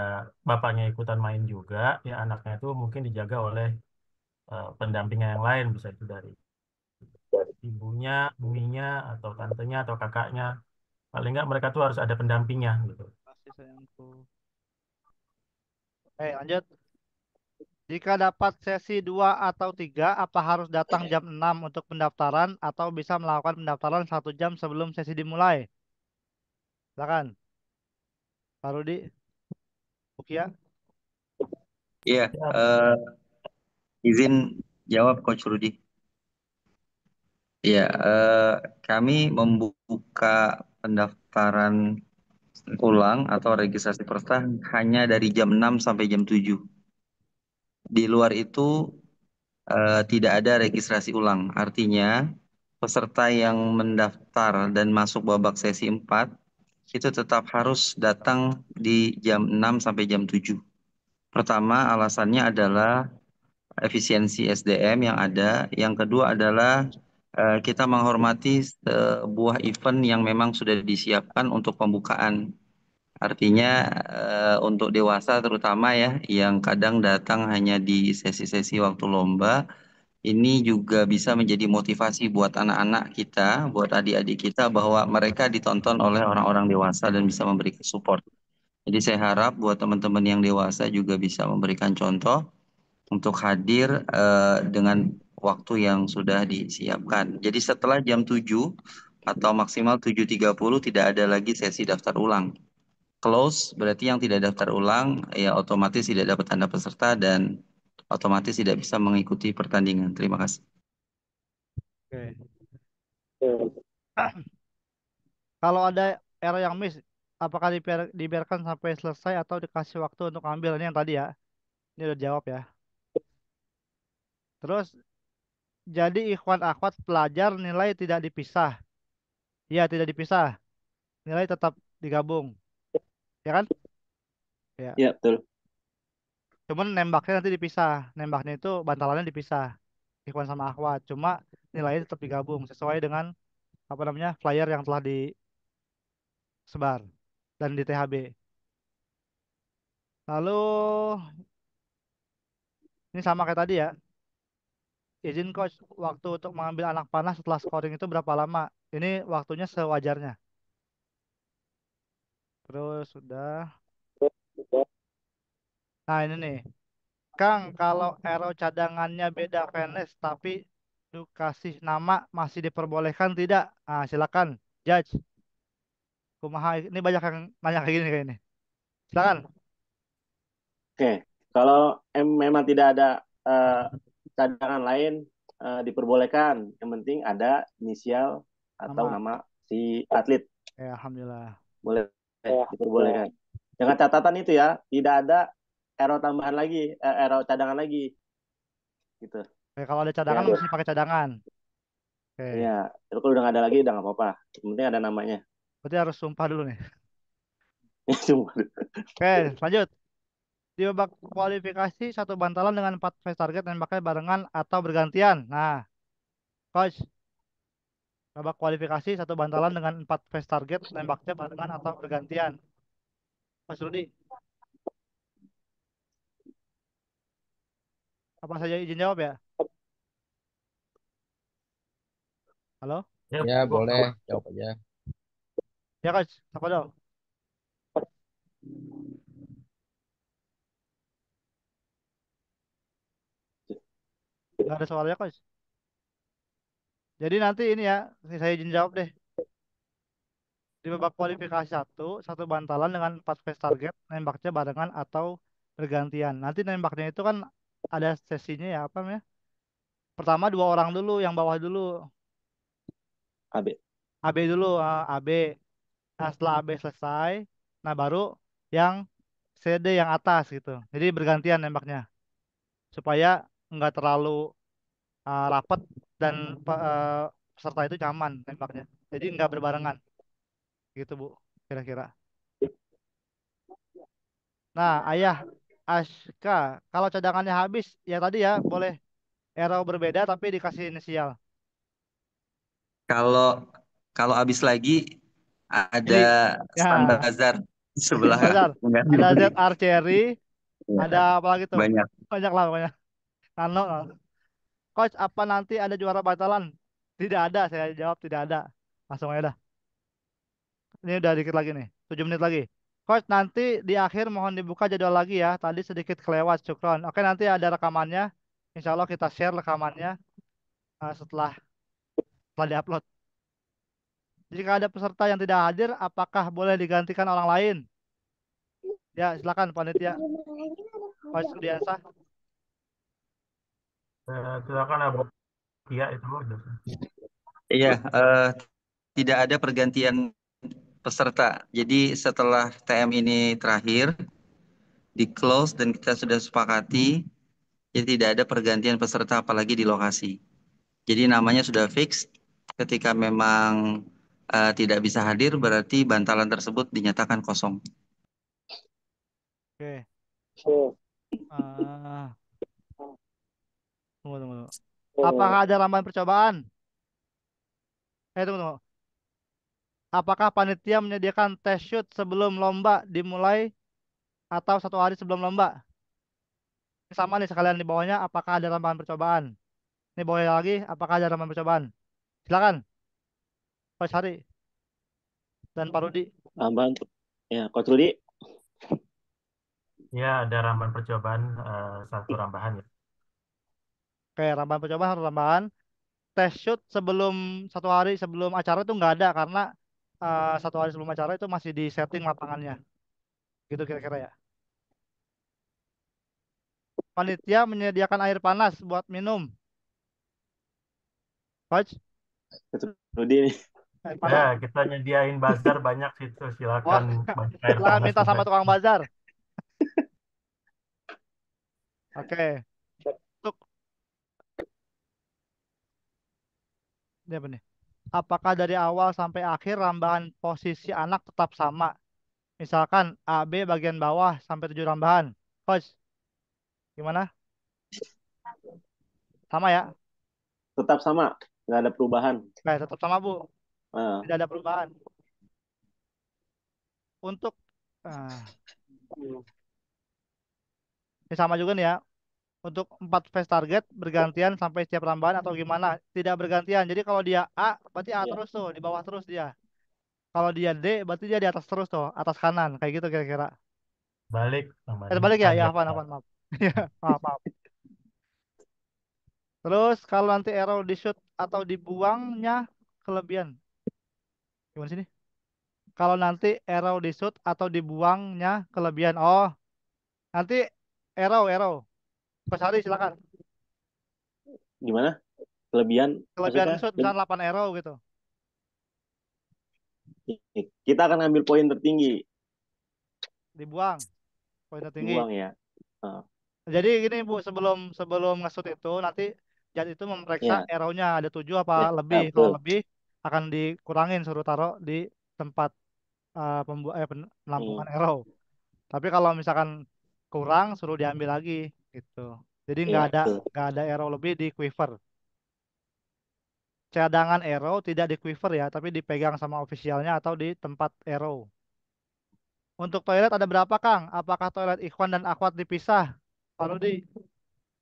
bapaknya ikutan main juga, ya anaknya itu mungkin dijaga oleh pendampingnya yang lain, bisa itu dari ibunya, buminya, atau tantenya, atau kakaknya. Paling nggak mereka tuh harus ada pendampingnya gitu. kasih sayangku. Lanjut. Jika dapat sesi 2 atau 3, apa harus datang jam 6 untuk pendaftaran atau bisa melakukan pendaftaran 1 jam sebelum sesi dimulai? Silakan, Pak Rudi, Ukia. Iya, Ya, eh, izin jawab Coach Rudi. Iya, kami membuka pendaftaran ulang atau registrasi peserta hanya dari jam 6 sampai jam 7. Di luar itu tidak ada registrasi ulang. Artinya, peserta yang mendaftar dan masuk babak sesi 4 itu tetap harus datang di jam 6 sampai jam 7. Pertama, alasannya adalah efisiensi SDM yang ada. Yang kedua adalah kita menghormati sebuah event yang memang sudah disiapkan untuk pembukaan. Artinya untuk dewasa terutama ya, yang kadang datang hanya di sesi-sesi waktu lomba, ini juga bisa menjadi motivasi buat anak-anak kita, buat adik-adik kita bahwa mereka ditonton oleh orang-orang dewasa dan bisa memberikan support. Jadi saya harap buat teman-teman yang dewasa juga bisa memberikan contoh untuk hadir dengan waktu yang sudah disiapkan. Jadi setelah jam 7 atau maksimal 7.30 tidak ada lagi sesi daftar ulang. Close berarti yang tidak daftar ulang ya otomatis tidak dapat tanda peserta dan otomatis tidak bisa mengikuti pertandingan. Terima kasih. Oke. Kalau ada error yang miss, apakah dibiarkan sampai selesai atau dikasih waktu untuk ambil? Ini yang tadi ya. Ini udah jawab ya. Terus, jadi ikhwan akhwat pelajar nilai tidak dipisah. Iya, tidak dipisah. Nilai tetap digabung. Ya kan? Ya. Iya, betul. Cuman nembaknya nanti dipisah. Nembaknya itu bantalannya dipisah. Ikhwan sama akhwat. Cuma nilainya tetap digabung sesuai dengan apa namanya flyer yang telah disebar dan di THB. Lalu ini sama kayak tadi ya. Izin coach, waktu untuk mengambil anak panah setelah scoring itu berapa lama? Ini waktunya sewajarnya. Terus sudah. Nah ini nih, Kang, kalau arrow cadangannya beda fans tapi kasih nama masih diperbolehkan tidak? Ah, silakan, judge. Kumaha, ini banyak yang nanya kayak gini kayak ini. Silakan. Oke, kalau memang tidak ada eh, cadangan lain diperbolehkan. Yang penting ada inisial atau Nama. nama si atlet. Ya, alhamdulillah. Boleh diperbolehkan. Dengan catatan itu ya, tidak ada arrow tambahan lagi, arrow cadangan lagi, gitu. Oke, kalau ada cadangan Ya, mesti pakai cadangan. Oke, ya. Kalau udah nggak ada lagi, udah nggak apa-apa. Yang penting ada namanya. berarti harus sumpah dulu nih. Cuma Oke, lanjut. Di babak kualifikasi satu bantalan dengan 4 face target nembaknya barengan atau bergantian. Nah, coach, babak kualifikasi satu bantalan dengan 4 face target nembaknya barengan atau bergantian. Mas Rudi, apa saja izin jawab ya? Halo? Ya, Ya, boleh. Jawab aja. Ya coach, apa dong? Nggak ada soalnya coach. Jadi nanti ini ya, saya izin jawab deh. Di babak kualifikasi satu bantalan dengan 4 face target, nembaknya barengan atau bergantian. Nanti nembaknya itu kan ada sesinya ya, apa namanya? Pertama dua orang dulu, yang bawah dulu. AB. AB dulu, AB. Nah, setelah AB selesai, nah baru yang CD yang atas gitu. Jadi bergantian nembaknya. Supaya nggak terlalu rapet dan peserta itu nyaman nembaknya. Jadi nggak berbarengan. Gitu, Bu. Kira-kira. Nah, Ayah Aska, kalau cadangannya habis, ya tadi ya boleh arrow berbeda tapi dikasih inisial. Kalau kalau habis lagi ada Ini, stand ya, bazar di sebelah Bazar. pengganti Ada beli. ZR Cherry, ada Ya, apa lagi tuh? banyak. Banyak lah pokoknya. Nano. Coach, apa nanti ada juara batalan? Tidak ada, saya jawab tidak ada. Langsung aja dah. Ini udah dikit lagi nih, 7 menit lagi. Coach, nanti di akhir mohon dibuka jadwal lagi ya. Tadi sedikit kelewat, Cukron. Oke, nanti ada rekamannya. Insya Allah kita share rekamannya setelah diupload. Jika ada peserta yang tidak hadir, apakah boleh digantikan orang lain? Ya, silakan panitia. Coach Rudiansah. silakan Abu Kia itu. Iya, tidak ada pergantian peserta. Jadi setelah TM ini terakhir, di close dan kita sudah sepakati, jadi tidak ada pergantian peserta apalagi di lokasi. Jadi namanya sudah fix. Ketika memang tidak bisa hadir, berarti bantalan tersebut dinyatakan kosong. Oke. Ah, tunggu, tunggu, tunggu. Apakah ada ramban percobaan? Tunggu, tunggu. Apakah panitia menyediakan test shoot sebelum lomba dimulai atau satu hari sebelum lomba? Ini sama nih sekalian di bawahnya. Apakah ada ramban percobaan? Ini bawahnya lagi. Apakah ada ramban percobaan? Silakan, Coach Hari dan Pak Rudi. Bantu. Ya, Coach Rudi. Ya, ada ramban percobaan satu rambahan ya. Oke, ramban percobaan harus ramban. Test shoot sebelum satu hari sebelum acara itu nggak ada karena satu hari sebelum acara itu masih di setting lapangannya. Gitu kira-kira ya. Panitia menyediakan air panas buat minum. Coach, Coach Rudi nih. air Ya, panas. kita nyediain bazar banyak situ. Wah, Silakan banyak air silakan panas minta juga. sama tukang bazar. Oke. Untuk ini apa nih? Apakah dari awal sampai akhir rambahan posisi anak tetap sama? Misalkan A, B bagian bawah sampai 7 rambahan. Coach, gimana? Sama ya? tetap sama, nggak ada perubahan. Baik, tetap sama Bu. Nah, Tidak ada perubahan. Untuk ah, ini sama juga nih ya. Untuk 4 phase target bergantian sampai setiap tambahan atau gimana? Tidak bergantian. Jadi kalau dia A, berarti A ya, terus tuh, di bawah terus dia. Kalau dia D, berarti dia di atas terus tuh, atas kanan, kayak gitu kira-kira. Balik namanya. Balik ya, ya, Ada. Afan, Afan, maaf. Ya, maaf, maaf. Terus kalau nanti arrow di shoot atau dibuangnya kelebihan. Gimana sini? Kalau nanti arrow di shoot atau dibuangnya kelebihan. Oh, nanti arrow. Mas Hari silakan. gimana? Kelebihan Kelebihan maksudnya? shoot misalnya 8 arrow gitu. Kita akan ambil poin tertinggi, Dibuang. Poin tinggi. dibuang ya. Nah, Jadi gini Bu, sebelum sebelum nge-shoot itu nanti Jat itu memeriksa ya, arrow-nya ada 7 apa ya, lebih. Kalau betul. lebih akan dikurangin suruh taruh di tempat Hmm, penampungan arrow. Tapi kalau misalkan kurang suruh diambil lagi gitu. Jadi nggak ya, ada betul. nggak ada arrow lebih di quiver. Cadangan arrow tidak di quiver ya, tapi dipegang sama officialnya atau di tempat arrow. Untuk toilet ada berapa Kang? Apakah toilet ikhwan dan akhwat dipisah? Pak Rudi.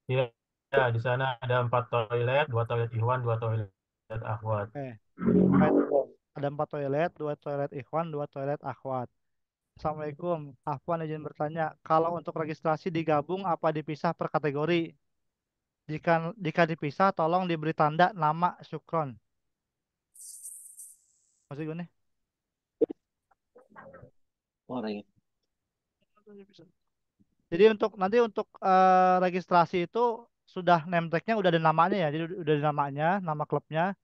Ya, ya, di sana ada 4 toilet, 2 toilet Ikhwan, 2 toilet Akhwat. Baik. Ada 4 toilet, 2 toilet ikhwan, 2 toilet akhwat. Assalamualaikum. Afwan izin bertanya, kalau untuk registrasi digabung apa dipisah per kategori? Jika dipisah, tolong diberi tanda nama Syukron. Maksud gue nih. Orang ya. Jadi untuk registrasi itu sudah name tag-nya udah ada namanya ya. Jadi udah ada namanya, nama klubnya.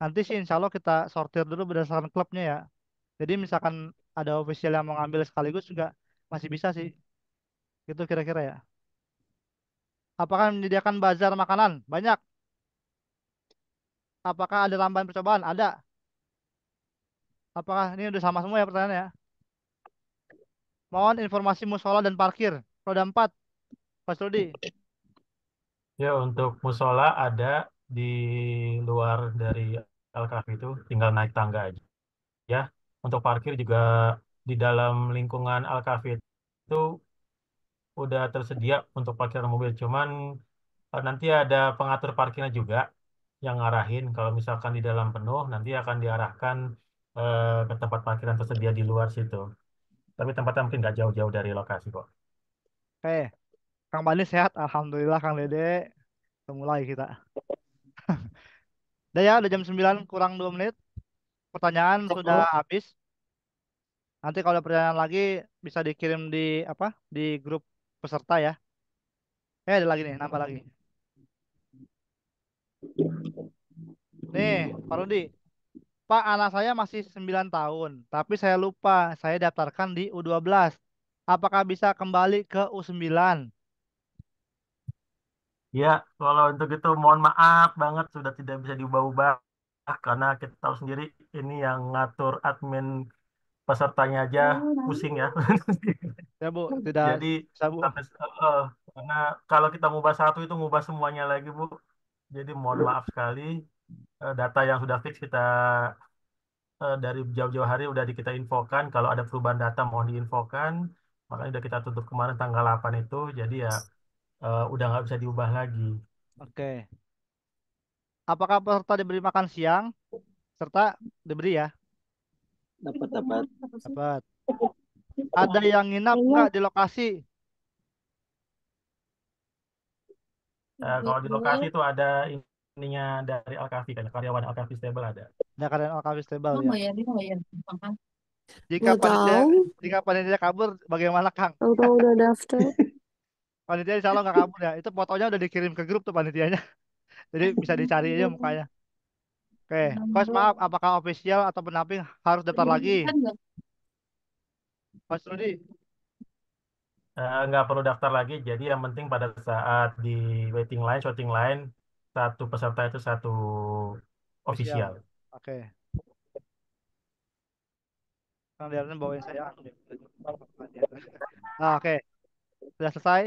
Nanti sih insya Allah kita sortir dulu berdasarkan klubnya ya. Jadi misalkan ada official yang mau ngambil sekaligus juga masih bisa sih. Gitu kira-kira ya. Apakah menyediakan bazar makanan? Banyak. Apakah ada tambahan percobaan? Ada. Apakah ini udah sama semua ya pertanyaannya? Mohon informasi musola dan parkir. Roda 4, Mas Rudi. Ya, untuk musola ada di luar dari Al-Kahfi itu, tinggal naik tangga aja. Ya, untuk parkir juga di dalam lingkungan Al-Kahfi itu udah tersedia untuk parkiran mobil. Cuman nanti ada pengatur parkirnya juga yang ngarahin. Kalau misalkan di dalam penuh, nanti akan diarahkan ke tempat parkiran tersedia di luar situ. Tapi tempatnya mungkin nggak jauh-jauh dari lokasi kok. Oke, Kang Bani sehat. Alhamdulillah Kang Dede. Kita mulai kita. Udah ya, udah jam 9 kurang 2 menit. Pertanyaan sudah habis. Nanti kalau ada pertanyaan lagi bisa dikirim di apa? Di grup peserta ya. Ada lagi nih, nambah lagi. Nih, Pak Rudi. Pak, anak saya masih 9 tahun, tapi saya lupa saya daftarkan di U12. Apakah bisa kembali ke U9? Ya, kalau untuk itu mohon maaf banget sudah tidak bisa diubah-ubah karena kita tahu sendiri ini yang ngatur admin pesertanya aja pusing ya. Ya Bu, tidak Jadi bisa Bu. sampai karena kalau kita ngubah satu itu ngubah semuanya lagi Bu. Jadi mohon maaf sekali data yang sudah fix kita dari jauh-jauh hari udah kita infokan kalau ada perubahan data mohon diinfokan. Makanya udah kita tutup kemarin tanggal 8 itu. Jadi ya udah nggak bisa diubah lagi. Oke. Apakah peserta diberi makan siang? Serta diberi ya? Dapat. Dapat. Ada yang nginap nggak di lokasi? Kalau di lokasi itu ada ininya dari Alkafi kan, karyawan Alkafi Stable ada. Ada karyawan Alkafi Stable ya. Jika Nggak panitia tahu. jika panitia kabur, bagaimana Kang? Tahu-tahu udah daftar. Panitia insya Allah nggak kabur ya. Itu fotonya udah dikirim ke grup tuh panitianya. Jadi bisa dicari aja mukanya. Oke, Coach maaf, apakah official atau pendamping harus daftar lagi? Mas Rudi, Nggak perlu daftar lagi, jadi yang penting pada saat di waiting line, shorting line, satu peserta itu satu official. official. Oke. Kang Darren bawain saya anu deh. Oke, sudah selesai.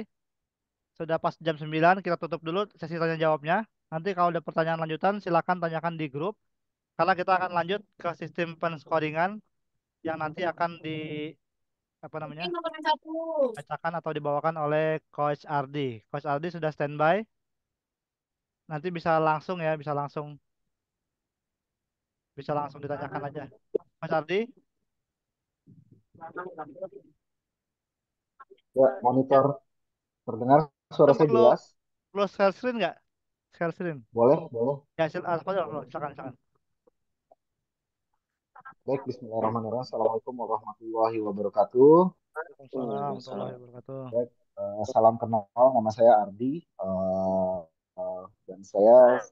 Sudah pas jam 9 kita tutup dulu sesi tanya jawabnya. Nanti kalau ada pertanyaan lanjutan silakan tanyakan di grup karena kita akan lanjut ke sistem penscoringan yang nanti akan di apa namanya bacakan atau dibawakan oleh Coach Ardi. Coach Ardi sudah standby. Nanti bisa langsung ditanyakan aja. Coach Ardi, Ya, ya, monitor terdengar suara itu saya perlu jelas? perlu share screen nggak? Share screen. Boleh, boleh. Ya, silakan, silakan. Baik, Bismillahirrahmanirrahim. Assalamualaikum warahmatullahi wabarakatuh. Waalaikumsalam warahmatullahi wabarakatuh. Baik, salam kenal. Nama saya Ardi. Dan saya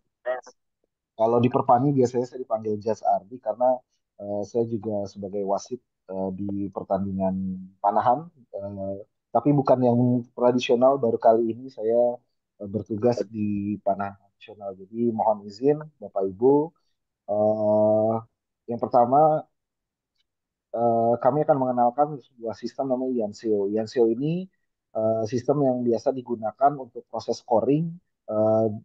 kalau di Perpani biasanya saya dipanggil Jas Ardi karena saya juga sebagai wasit di pertandingan panahan. Eh, tapi bukan yang tradisional. Baru kali ini saya bertugas di panahan nasional. Jadi mohon izin Bapak Ibu. eh yang pertama kami akan mengenalkan sebuah sistem namanya Yansio. Yansio ini sistem yang biasa digunakan untuk proses scoring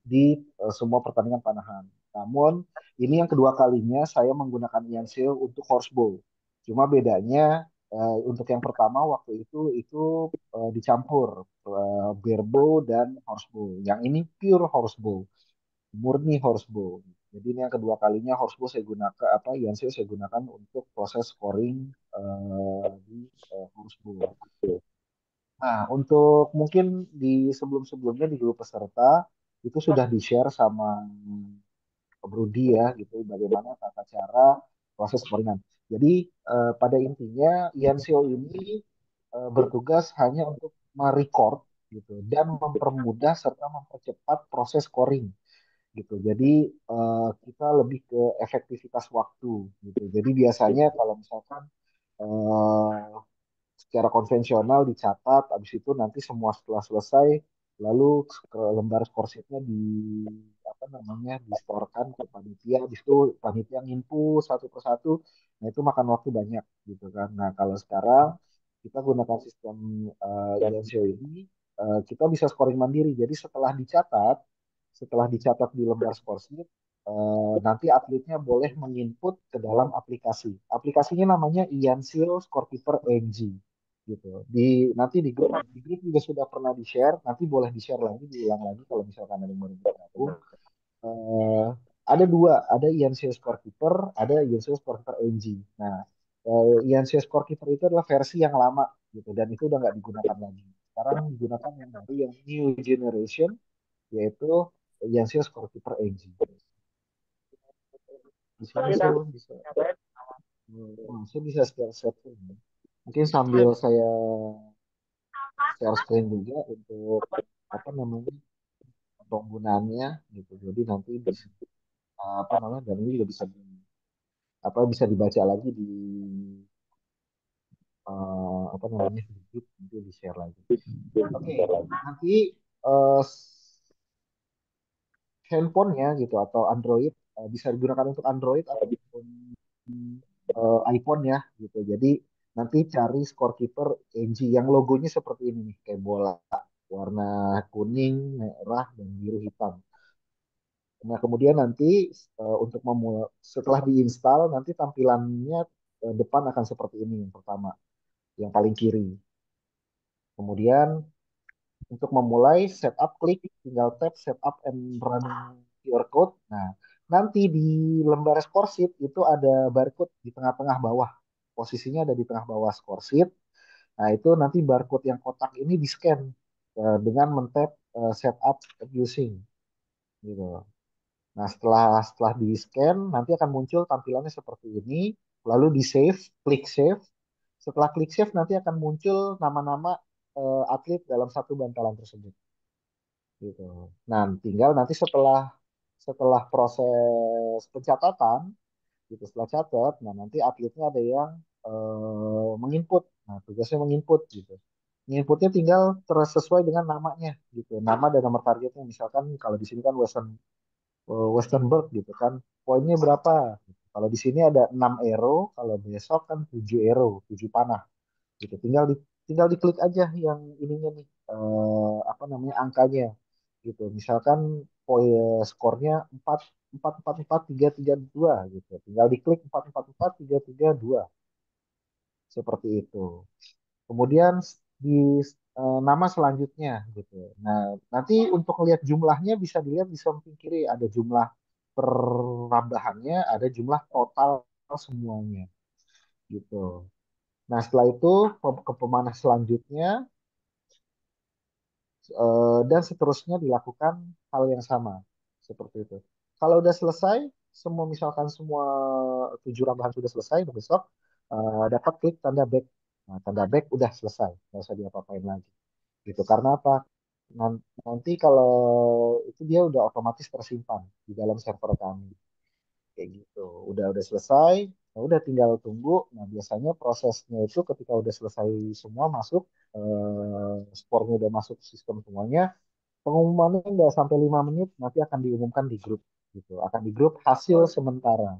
di semua pertandingan panahan. Namun ini yang kedua kalinya saya menggunakan Yansio untuk horsebow. Cuma bedanya untuk yang pertama waktu itu dicampur barebow dan horsebow. Yang ini pure horsebow, murni horsebow. Jadi ini yang kedua kalinya horsebow saya gunakan yang saya gunakan untuk proses scoring di horsebow. Nah, untuk mungkin di sebelum-sebelumnya di grup peserta itu sudah di-share sama Brudi ya gitu bagaimana tata cara proses scoringan. Jadi pada intinya Yansio ini bertugas hanya untuk merecord gitu dan mempermudah serta mempercepat proses scoring gitu. Jadi kita lebih ke efektivitas waktu gitu. Jadi biasanya kalau misalkan eh, secara konvensional dicatat, habis itu nanti semua setelah selesai, lalu ke lembar scoresheetnya di apa namanya distorkan ke panitia, habis itu panitia nginput satu persatu, nah itu makan waktu banyak gitu kan. Nah kalau sekarang kita gunakan sistem INSIO ini, kita bisa scoring mandiri. Jadi setelah dicatat di lembar scoresheet, nanti atletnya boleh menginput ke dalam aplikasi. Aplikasinya namanya Iansio Scorekeeper NG gitu. Nanti di grup juga sudah pernah di-share, nanti boleh di-share lagi, diulang lagi kalau misalkan ada yang baru bergabung. Eh, ada dua, ada Iansio Scorekeeper, ada Iansio Scorekeeper NG. Nah, Iansio Scorekeeper itu adalah versi yang lama gitu dan itu udah nggak digunakan lagi. Sekarang digunakan yang baru yang new generation yaitu Iansio Scorekeeper NG. Di sini saya bisa, saya bisa share screen ya. Mungkin sambil saya share screen juga untuk apa namanya penggunaannya gitu. Jadi nanti bisa apa namanya dan ini juga bisa dibaca lagi di apa namanya di YouTube nanti di share lagi. Oke, nanti eh, handphonenya gitu atau Android bisa digunakan untuk Android ataupun iPhone ya gitu. Jadi nanti cari Scorekeeper NG yang logonya seperti ini nih kayak bola warna kuning, merah dan biru hitam. Nah, kemudian nanti untuk setelah diinstal nanti tampilannya depan akan seperti ini yang pertama, yang paling kiri. Kemudian untuk memulai setup klik tinggal tap setup and run QR code. Nah, nanti di lembar score sheet itu ada barcode di tengah-tengah bawah. Posisinya ada di tengah bawah score sheet. Nah, itu nanti barcode yang kotak ini di-scan dengan men-tap setup using gitu. Nah, setelah di-scan nanti akan muncul tampilannya seperti ini, lalu di-save, klik save. Setelah klik save nanti akan muncul nama-nama atlet dalam satu bantalan tersebut gitu. Nah, tinggal nanti setelah setelah proses pencatatan gitu, setelah catat, nah nanti atletnya ada yang menginput. Nah, tugasnya menginput gitu. Inputnya tinggal sesuai dengan namanya gitu. Nama dan nomor targetnya. Misalkan kalau di sini kan Westernburg gitu kan. Poinnya berapa? Kalau di sini ada 6 arrow, kalau besok kan 7 arrow, 7 panah gitu. Tinggal diklik aja yang ininya nih apa namanya angkanya. gitu. Misalkan skornya 4 4 4 4 3 3 2 gitu. Tinggal diklik 4 4 4 3 3 2 seperti itu. Kemudian di nama selanjutnya gitu. Nah, nanti untuk lihat jumlahnya bisa dilihat di samping kiri ada jumlah perambahannya, ada jumlah total semuanya gitu. Nah, setelah itu ke pemanah selanjutnya dan seterusnya dilakukan hal yang sama seperti itu. Kalau udah selesai, semua misalkan semua 7 rambahan sudah selesai, besok dapat klik tanda back. Nah, tanda back udah selesai, nggak usah diapa-apain lagi. Gitu. Karena apa? Nanti kalau itu dia udah otomatis tersimpan di dalam server kami. Kayak gitu. Udah selesai, nah udah tinggal tunggu. Nah, biasanya prosesnya itu ketika udah selesai semua masuk, skornya udah masuk sistem semuanya, pengumumannya nggak sampai 5 menit, nanti akan diumumkan di grup gitu. Akan di grup hasil sementara.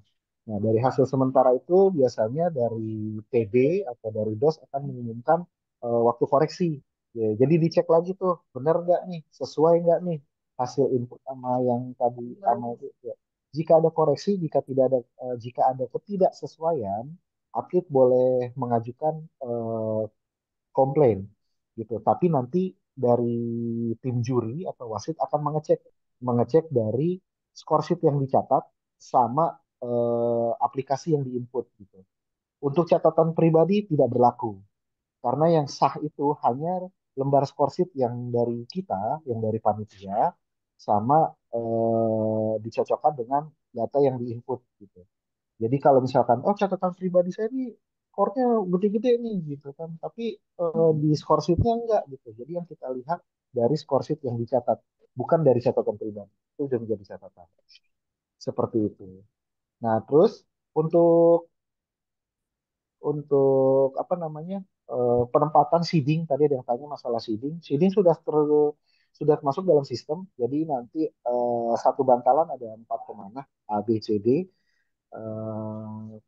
Nah, dari hasil sementara itu biasanya dari TD atau dari DOS akan mengumumkan waktu koreksi. Ya, jadi dicek lagi tuh, benar nggak nih, sesuai nggak nih hasil input sama yang tadi sama itu. Ya. Jika ada koreksi, jika ada ketidaksesuaian, atlet boleh mengajukan komplain gitu. Tapi nanti dari tim juri atau wasit akan mengecek mengecek dari score sheet yang dicatat sama aplikasi yang diinput gitu. Untuk catatan pribadi tidak berlaku karena yang sah itu hanya lembar score sheet yang dari kita, yang dari panitia sama dicocokkan dengan data yang diinput gitu. Jadi kalau misalkan, oh catatan pribadi saya ini skornya gede-gede nih gitu kan, tapi di skor sheet-nya enggak gitu. Jadi yang kita lihat dari skor sheet yang dicatat, bukan dari catatan pribadi. Itu sudah menjadi catatan. Seperti itu. Nah, terus untuk apa namanya penempatan seeding tadi ada yang tanya masalah seeding. Seeding sudah masuk dalam sistem. Jadi nanti satu bantalan ada 4 pemanah A, B, C, D. Eh,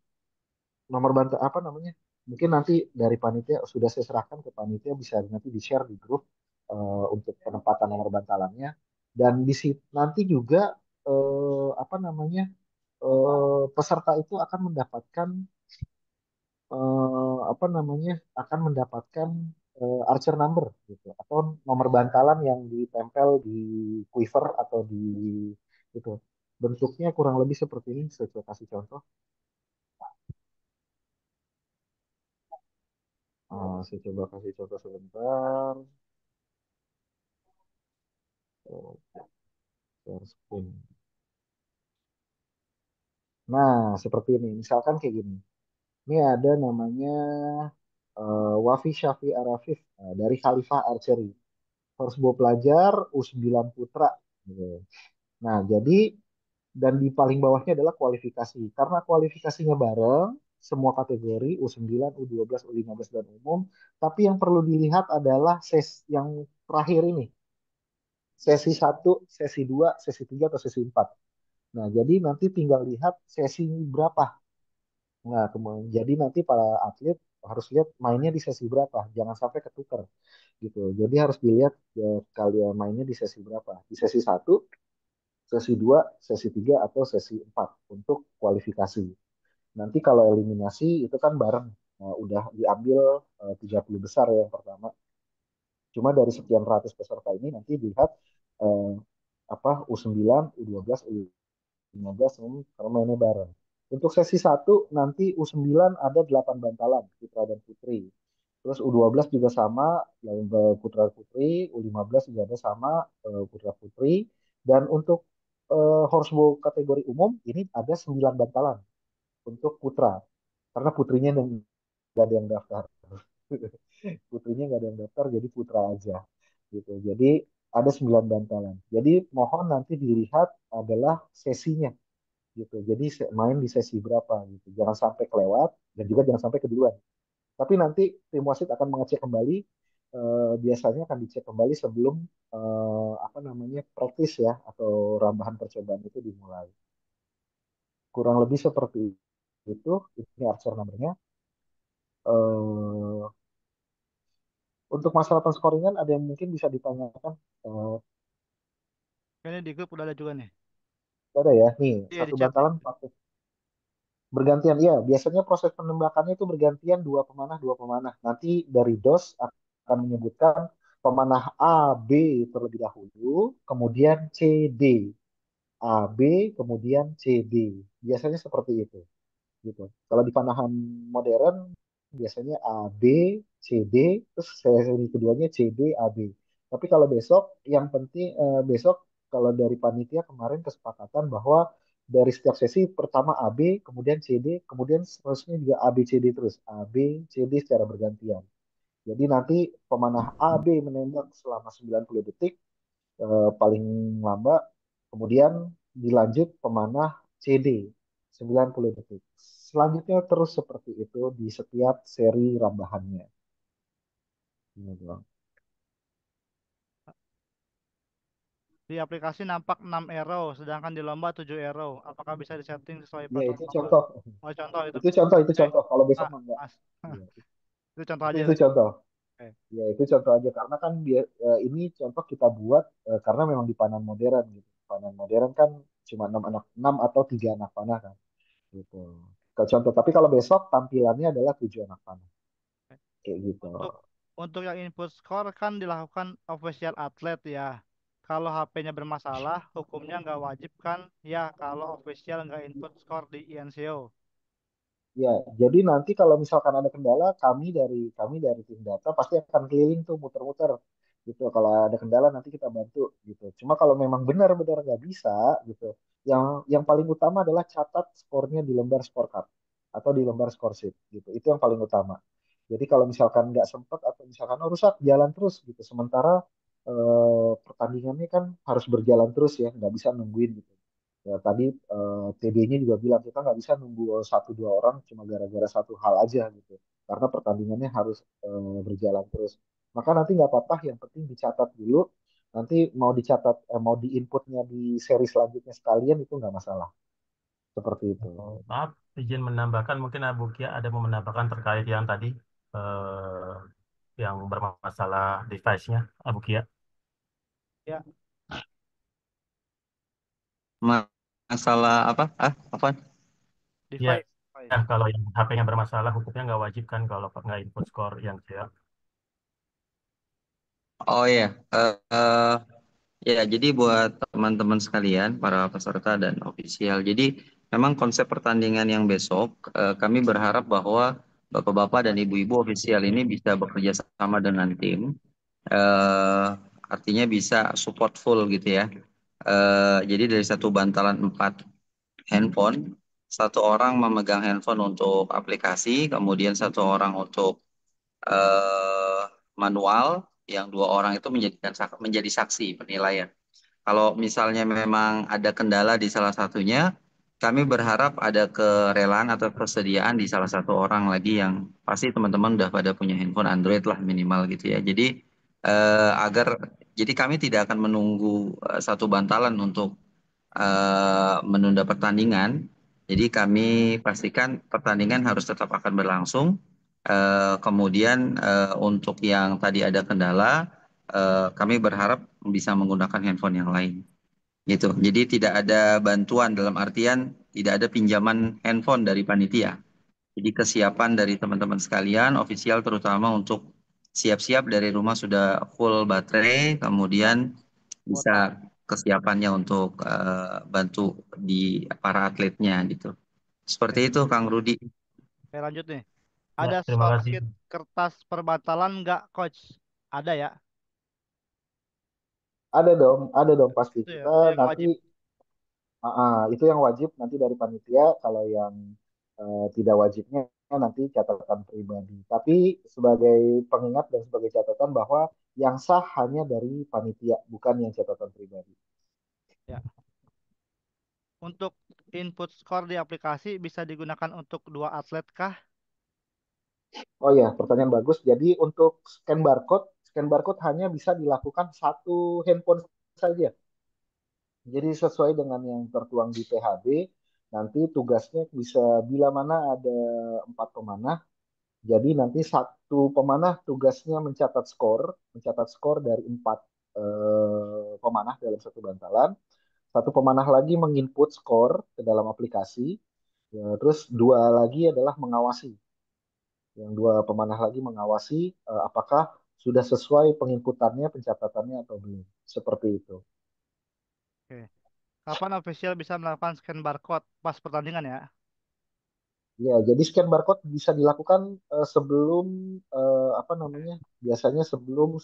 Nomor bantu apa namanya? Mungkin nanti dari panitia sudah saya serahkan ke panitia bisa nanti di-share di grup untuk penempatan nomor bantalannya dan nanti juga apa namanya? Peserta itu akan mendapatkan apa namanya? Akan mendapatkan archer number gitu atau nomor bantalan yang ditempel di quiver atau di itu. Bentuknya kurang lebih seperti ini, saya coba kasih contoh. Saya coba kasih contoh sebentar. Oh, share screen. Nah, seperti ini. Misalkan kayak gini. Ini ada namanya Wafi Syafi Arafif dari Khalifah Archery. Horsebow pelajar U9 Putra. Gitu. Nah, jadi dan di paling bawahnya adalah kualifikasi. Karena kualifikasinya bareng, semua kategori U9, U12, U15 dan umum. Tapi yang perlu dilihat adalah yang terakhir ini. Sesi 1, sesi 2, sesi 3 atau sesi 4. Nah, jadi nanti tinggal lihat sesi berapa. Nah, kemudian jadi nanti para atlet harus lihat mainnya di sesi berapa, jangan sampai ketukar gitu. Jadi harus dilihat kalian mainnya di sesi berapa. Di sesi 1, sesi 2, sesi 3 atau sesi 4 untuk kualifikasi. Nanti kalau eliminasi itu kan bareng. Nah, udah diambil 30 besar ya yang pertama. Cuma dari sekian ratus peserta ini nanti dilihat eh, apa U9, U12, U15 karena mainnya bareng. Untuk sesi 1 nanti U9 ada 8 bantalan putra dan putri. Terus U12 juga sama putra putri, U15 juga ada sama putra putri. Dan untuk horsebow kategori umum ini ada 9 bantalan untuk putra. Karena putrinya nggak ada yang daftar. Putrinya nggak ada yang daftar jadi putra aja gitu. Jadi ada 9 bantalan. Jadi mohon nanti dilihat adalah sesinya gitu. Jadi main di sesi berapa gitu. Jangan sampai kelewat dan juga jangan sampai keduluan. Tapi nanti tim wasit akan mengecek kembali. Biasanya akan dicek kembali sebelum apa namanya praktis ya atau rambahan percobaan itu dimulai. Kurang lebih seperti itu. Ini answer nomornya. Eh, untuk masalah penscoringan ada yang mungkin bisa ditanyakan. Eh, Kayaknya di grup udah ada juga nih. Ada ya, nih Iya di satu chat. bantalan pakai bergantian. Ya, biasanya proses penembakannya itu bergantian dua pemanah. Nanti dari DOS akan menyebutkan pemanah A, B terlebih dahulu, kemudian C, D. A, B, kemudian C, D. Biasanya seperti itu. Gitu. Kalau di panahan modern biasanya A, B, C, D, terus seri keduanya C, D, A, B. Tapi kalau besok yang penting besok kalau dari panitia kemarin kesepakatan bahwa dari setiap sesi pertama A, B, kemudian C, D, kemudian seterusnya juga A, B, C, D terus A, B, C, D secara bergantian. Jadi nanti pemanah A, B menembak selama 90 detik paling lambat. Kemudian dilanjut pemanah CD 90 detik. Selanjutnya terus seperti itu di setiap seri rambahannya. Ini doang. Di aplikasi nampak 6 arrow, sedangkan di lomba 7 arrow. Apakah bisa disetting sesuai Ya peraturan itu lomba? contoh. Oh, contoh itu. Itu Eh, contoh. Kalau besok ah, mah enggak. Mas. Iya, Itu contoh itu aja itu tadi. contoh. Oke. Ya itu contoh aja karena kan dia ini contoh kita buat karena memang di panan modern gitu. Panan modern kan cuma 6 atau 3 anak panah kan gitu. Ke contoh. Tapi kalau besok tampilannya adalah 7 anak panah kayak gitu. Untuk untuk yang input score kan dilakukan official atlet ya. Kalau HP-nya bermasalah, hukumnya nggak wajib kan? Ya, kalau official nggak input score di INCO. Ya, jadi nanti kalau misalkan ada kendala, kami dari tim data pasti akan keliling tuh muter-muter gitu. Kalau ada kendala nanti kita bantu gitu. Cuma kalau memang benar-benar nggak bisa gitu, yang paling utama adalah catat skornya di lembar scorecard atau di lembar score sheet gitu. Itu yang paling utama. Jadi kalau misalkan nggak sempat atau misalkan oh, rusak jalan terus gitu. Sementara pertandingannya kan harus berjalan terus ya, nggak bisa nungguin gitu. Ya, tadi TD-nya juga bilang kita nggak bisa nunggu satu dua orang cuma gara-gara satu hal aja gitu. Karena pertandingannya harus berjalan terus. Maka nanti nggak apa-apa, yang penting dicatat dulu. Nanti mau dicatat, mau diinputnya di seri selanjutnya sekalian itu nggak masalah. Seperti itu. Oh, maaf, izin menambahkan mungkin Abu Kia ada mau menambahkan terkait yang tadi yang bermasalah device-nya, Abu Kia. Ya, Masalah apa? Apa? Ya, device. ya, Device. kalau yang HP-nya bermasalah, hukumnya nggak wajib kan kalau nggak input score yang dia. Oh ya, ya, jadi buat teman-teman sekalian, para peserta dan ofisial. Jadi memang konsep pertandingan yang besok, kami berharap bahwa bapak-bapak dan ibu-ibu ofisial ini bisa bekerja sama dengan tim. eh Artinya bisa support full gitu ya. Jadi dari satu bantalan 4 handphone, satu orang memegang handphone untuk aplikasi, kemudian satu orang untuk eh, manual, yang 2 orang itu menjadi saksi penilaian. Kalau misalnya memang ada kendala di salah satunya, kami berharap ada kerelaan atau persediaan di salah satu orang lagi yang pasti teman-teman udah pada punya handphone Android lah minimal gitu ya. Jadi agar jadi kami tidak akan menunggu satu bantalan untuk menunda pertandingan. Jadi kami pastikan pertandingan harus tetap akan berlangsung. Kemudian untuk yang tadi ada kendala, kami berharap bisa menggunakan handphone yang lain gitu. Jadi tidak ada bantuan dalam artian tidak ada pinjaman handphone dari panitia. Jadi kesiapan dari teman-teman sekalian, ofisial terutama untuk siap-siap dari rumah sudah full baterai, kemudian bisa Kuota. kesiapannya untuk bantu di para atletnya gitu. Seperti Oke. itu Kang Rudi. Oke, lanjut nih. Ya, Ada terima kasih. sorkit kertas perbatalan nggak, Coach? Ada ya? Ada dong pasti. Itu ya, Kita itu yang nanti wajib. itu yang wajib nanti dari panitia. Kalau yang tidak wajibnya nanti catatan pribadi. Tapi sebagai pengingat dan sebagai catatan bahwa yang sah hanya dari panitia, bukan yang catatan pribadi. Ya. Untuk input skor di aplikasi bisa digunakan untuk dua atlet kah? Oh ya, pertanyaan bagus. Jadi untuk scan barcode hanya bisa dilakukan satu handphone saja. Jadi sesuai dengan yang tertuang di PHB, nanti tugasnya bisa bila mana ada 4 pemanah. Jadi nanti satu pemanah tugasnya mencatat skor dari 4. pemanah dalam satu bantalan. Satu pemanah lagi menginput skor ke dalam aplikasi. Ya, terus dua lagi adalah mengawasi. Yang dua pemanah lagi mengawasi apakah sudah sesuai penginputannya, pencatatannya atau belum. Seperti itu. Oke. Kapan official bisa melakukan scan barcode pas pertandingan ya? Ya, jadi scan barcode bisa dilakukan sebelum apa namanya? Biasanya sebelum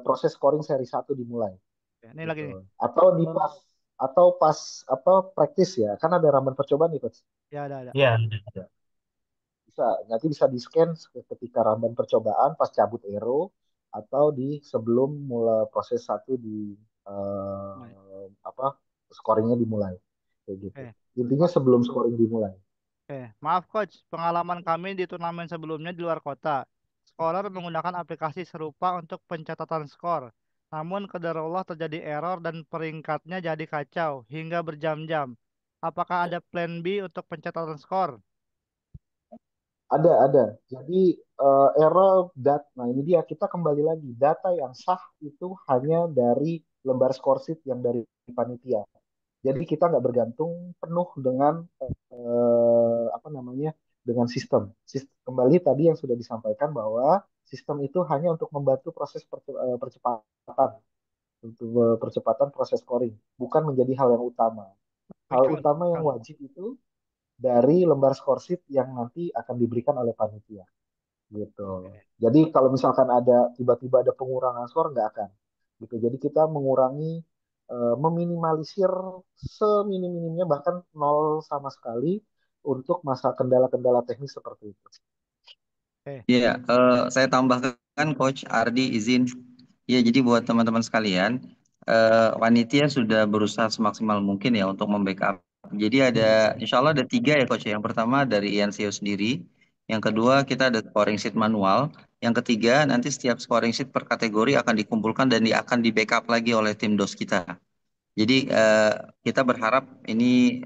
proses scoring seri satu dimulai Oke, ini lagi gitu. nih. Atau pas apa praktis ya. Kan ada ramban percobaan nih, Coach. Ya ada. Iya, ada. Bisa, nanti bisa di-scan ketika ramban percobaan pas cabut ero atau di sebelum mulai proses satu di Baik. apa scoringnya dimulai kayak gitu. Oke. Intinya sebelum scoring dimulai. Oke, maaf coach, pengalaman kami di turnamen sebelumnya di luar kota. Scorer menggunakan aplikasi serupa untuk pencatatan skor. Namun qadarullah terjadi error dan peringkatnya jadi kacau hingga berjam-jam. Apakah ada plan B untuk pencatatan skor? Ada. Jadi error nah ini dia kita kembali lagi data yang sah itu hanya dari lembar scoresheet yang dari panitia. Jadi kita nggak bergantung penuh dengan apa namanya dengan sistem. Kembali tadi yang sudah disampaikan bahwa sistem itu hanya untuk membantu proses percepatan untuk percepatan proses scoring, bukan menjadi hal yang utama. Hal Quick count. utama yang wajib itu dari lembar scoresheet yang nanti akan diberikan oleh panitia gitu. Oke. Jadi kalau misalkan ada tiba-tiba ada pengurangan skor nggak akan gitu. Jadi kita mengurangi meminimalisir seminim-minimnya bahkan nol sama sekali untuk masa kendala-kendala teknis seperti itu. Oke. Iya, saya tambahkan Coach Ardi izin. Ya, jadi buat teman-teman sekalian, Panitia sudah berusaha semaksimal mungkin ya untuk membackup. Jadi insya Allah ada tiga ya Coach. Yang pertama dari Ian Seo sendiri. Yang kedua kita ada scoring sheet manual. Yang ketiga nanti setiap scoring sheet per kategori akan dikumpulkan dan akan di backup lagi oleh tim DOS kita. Jadi kita berharap ini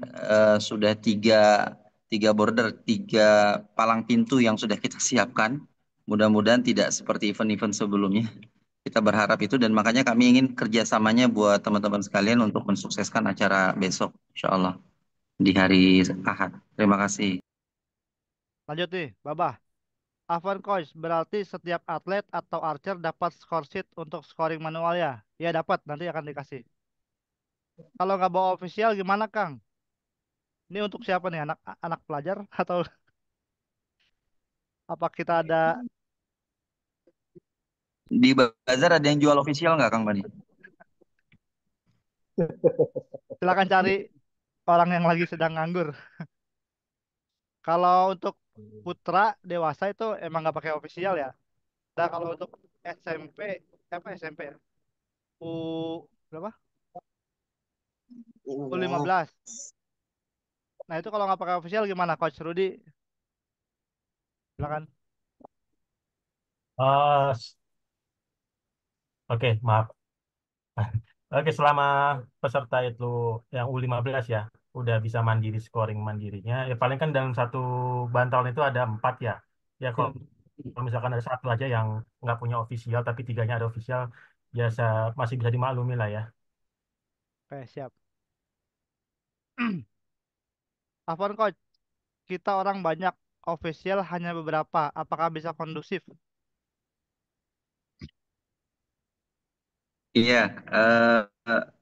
sudah tiga border, tiga palang pintu yang sudah kita siapkan. Mudah-mudahan tidak seperti event-event sebelumnya. Kita berharap itu dan makanya kami ingin kerjasamanya buat teman-teman sekalian untuk mensukseskan acara besok, insya Allah di hari Ahad. Terima kasih. Lanjut nih, Babah. Afwan coach, berarti setiap atlet atau archer dapat score sheet untuk scoring manual ya? Ya dapat, nanti akan dikasih. Kalau nggak bawa official gimana Kang? Ini untuk siapa nih? Anak anak pelajar atau apa kita ada? Di bazar ada yang jual official nggak, Kang Bani? Silakan cari orang yang lagi sedang nganggur. Kalau untuk putra dewasa itu emang nggak pakai official ya. Nah kalau untuk SMP apa SMP ya? U berapa? U15. Nah itu kalau nggak pakai official gimana Coach Rudy? Silakan. Eh, oke, maaf. Oke, selama peserta itu yang U15 ya, udah bisa mandiri scoring mandirinya. Ya paling kan dalam satu bantalan itu ada 4 ya. Ya kalau Hmm. kalau misalkan ada satu aja yang nggak punya official, tapi tiganya ada official, biasa masih bisa dimaklumi lah ya. Oke siap. Afwan Coach, kita orang banyak official hanya beberapa. Apakah bisa kondusif? Iya,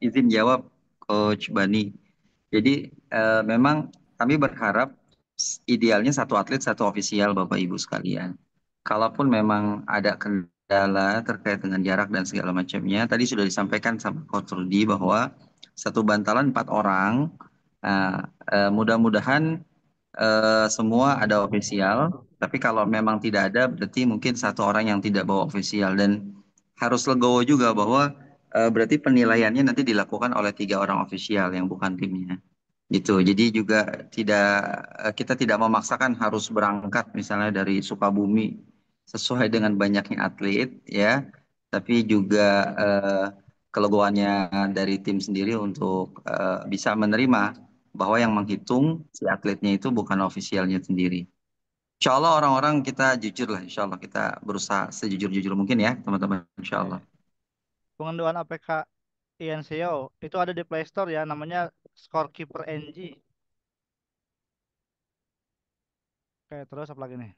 izin jawab Coach Bani. Jadi memang kami berharap idealnya satu atlet satu ofisial Bapak Ibu sekalian. Kalaupun memang ada kendala terkait dengan jarak dan segala macamnya, tadi sudah disampaikan sama Coach Rudi bahwa satu bantalan 4 orang. Nah, mudah-mudahan semua ada ofisial. Tapi kalau memang tidak ada, berarti mungkin satu orang yang tidak bawa ofisial dan harus legowo juga bahwa berarti penilaiannya nanti dilakukan oleh 3 orang ofisial yang bukan timnya. Gitu. Jadi juga tidak kita tidak memaksakan harus berangkat misalnya dari Sukabumi sesuai dengan banyaknya atlet ya, tapi juga eh, kelegoannya dari tim sendiri untuk bisa menerima bahwa yang menghitung si atletnya itu bukan ofisialnya sendiri. Insya Allah orang-orang kita jujur lah, insya Allah kita berusaha sejujur-jujur mungkin ya teman-teman, insya Allah. Oke. Pengunduhan APK INCO itu ada di Play Store ya, namanya Scorekeeper NG. Oke, terus apa lagi nih?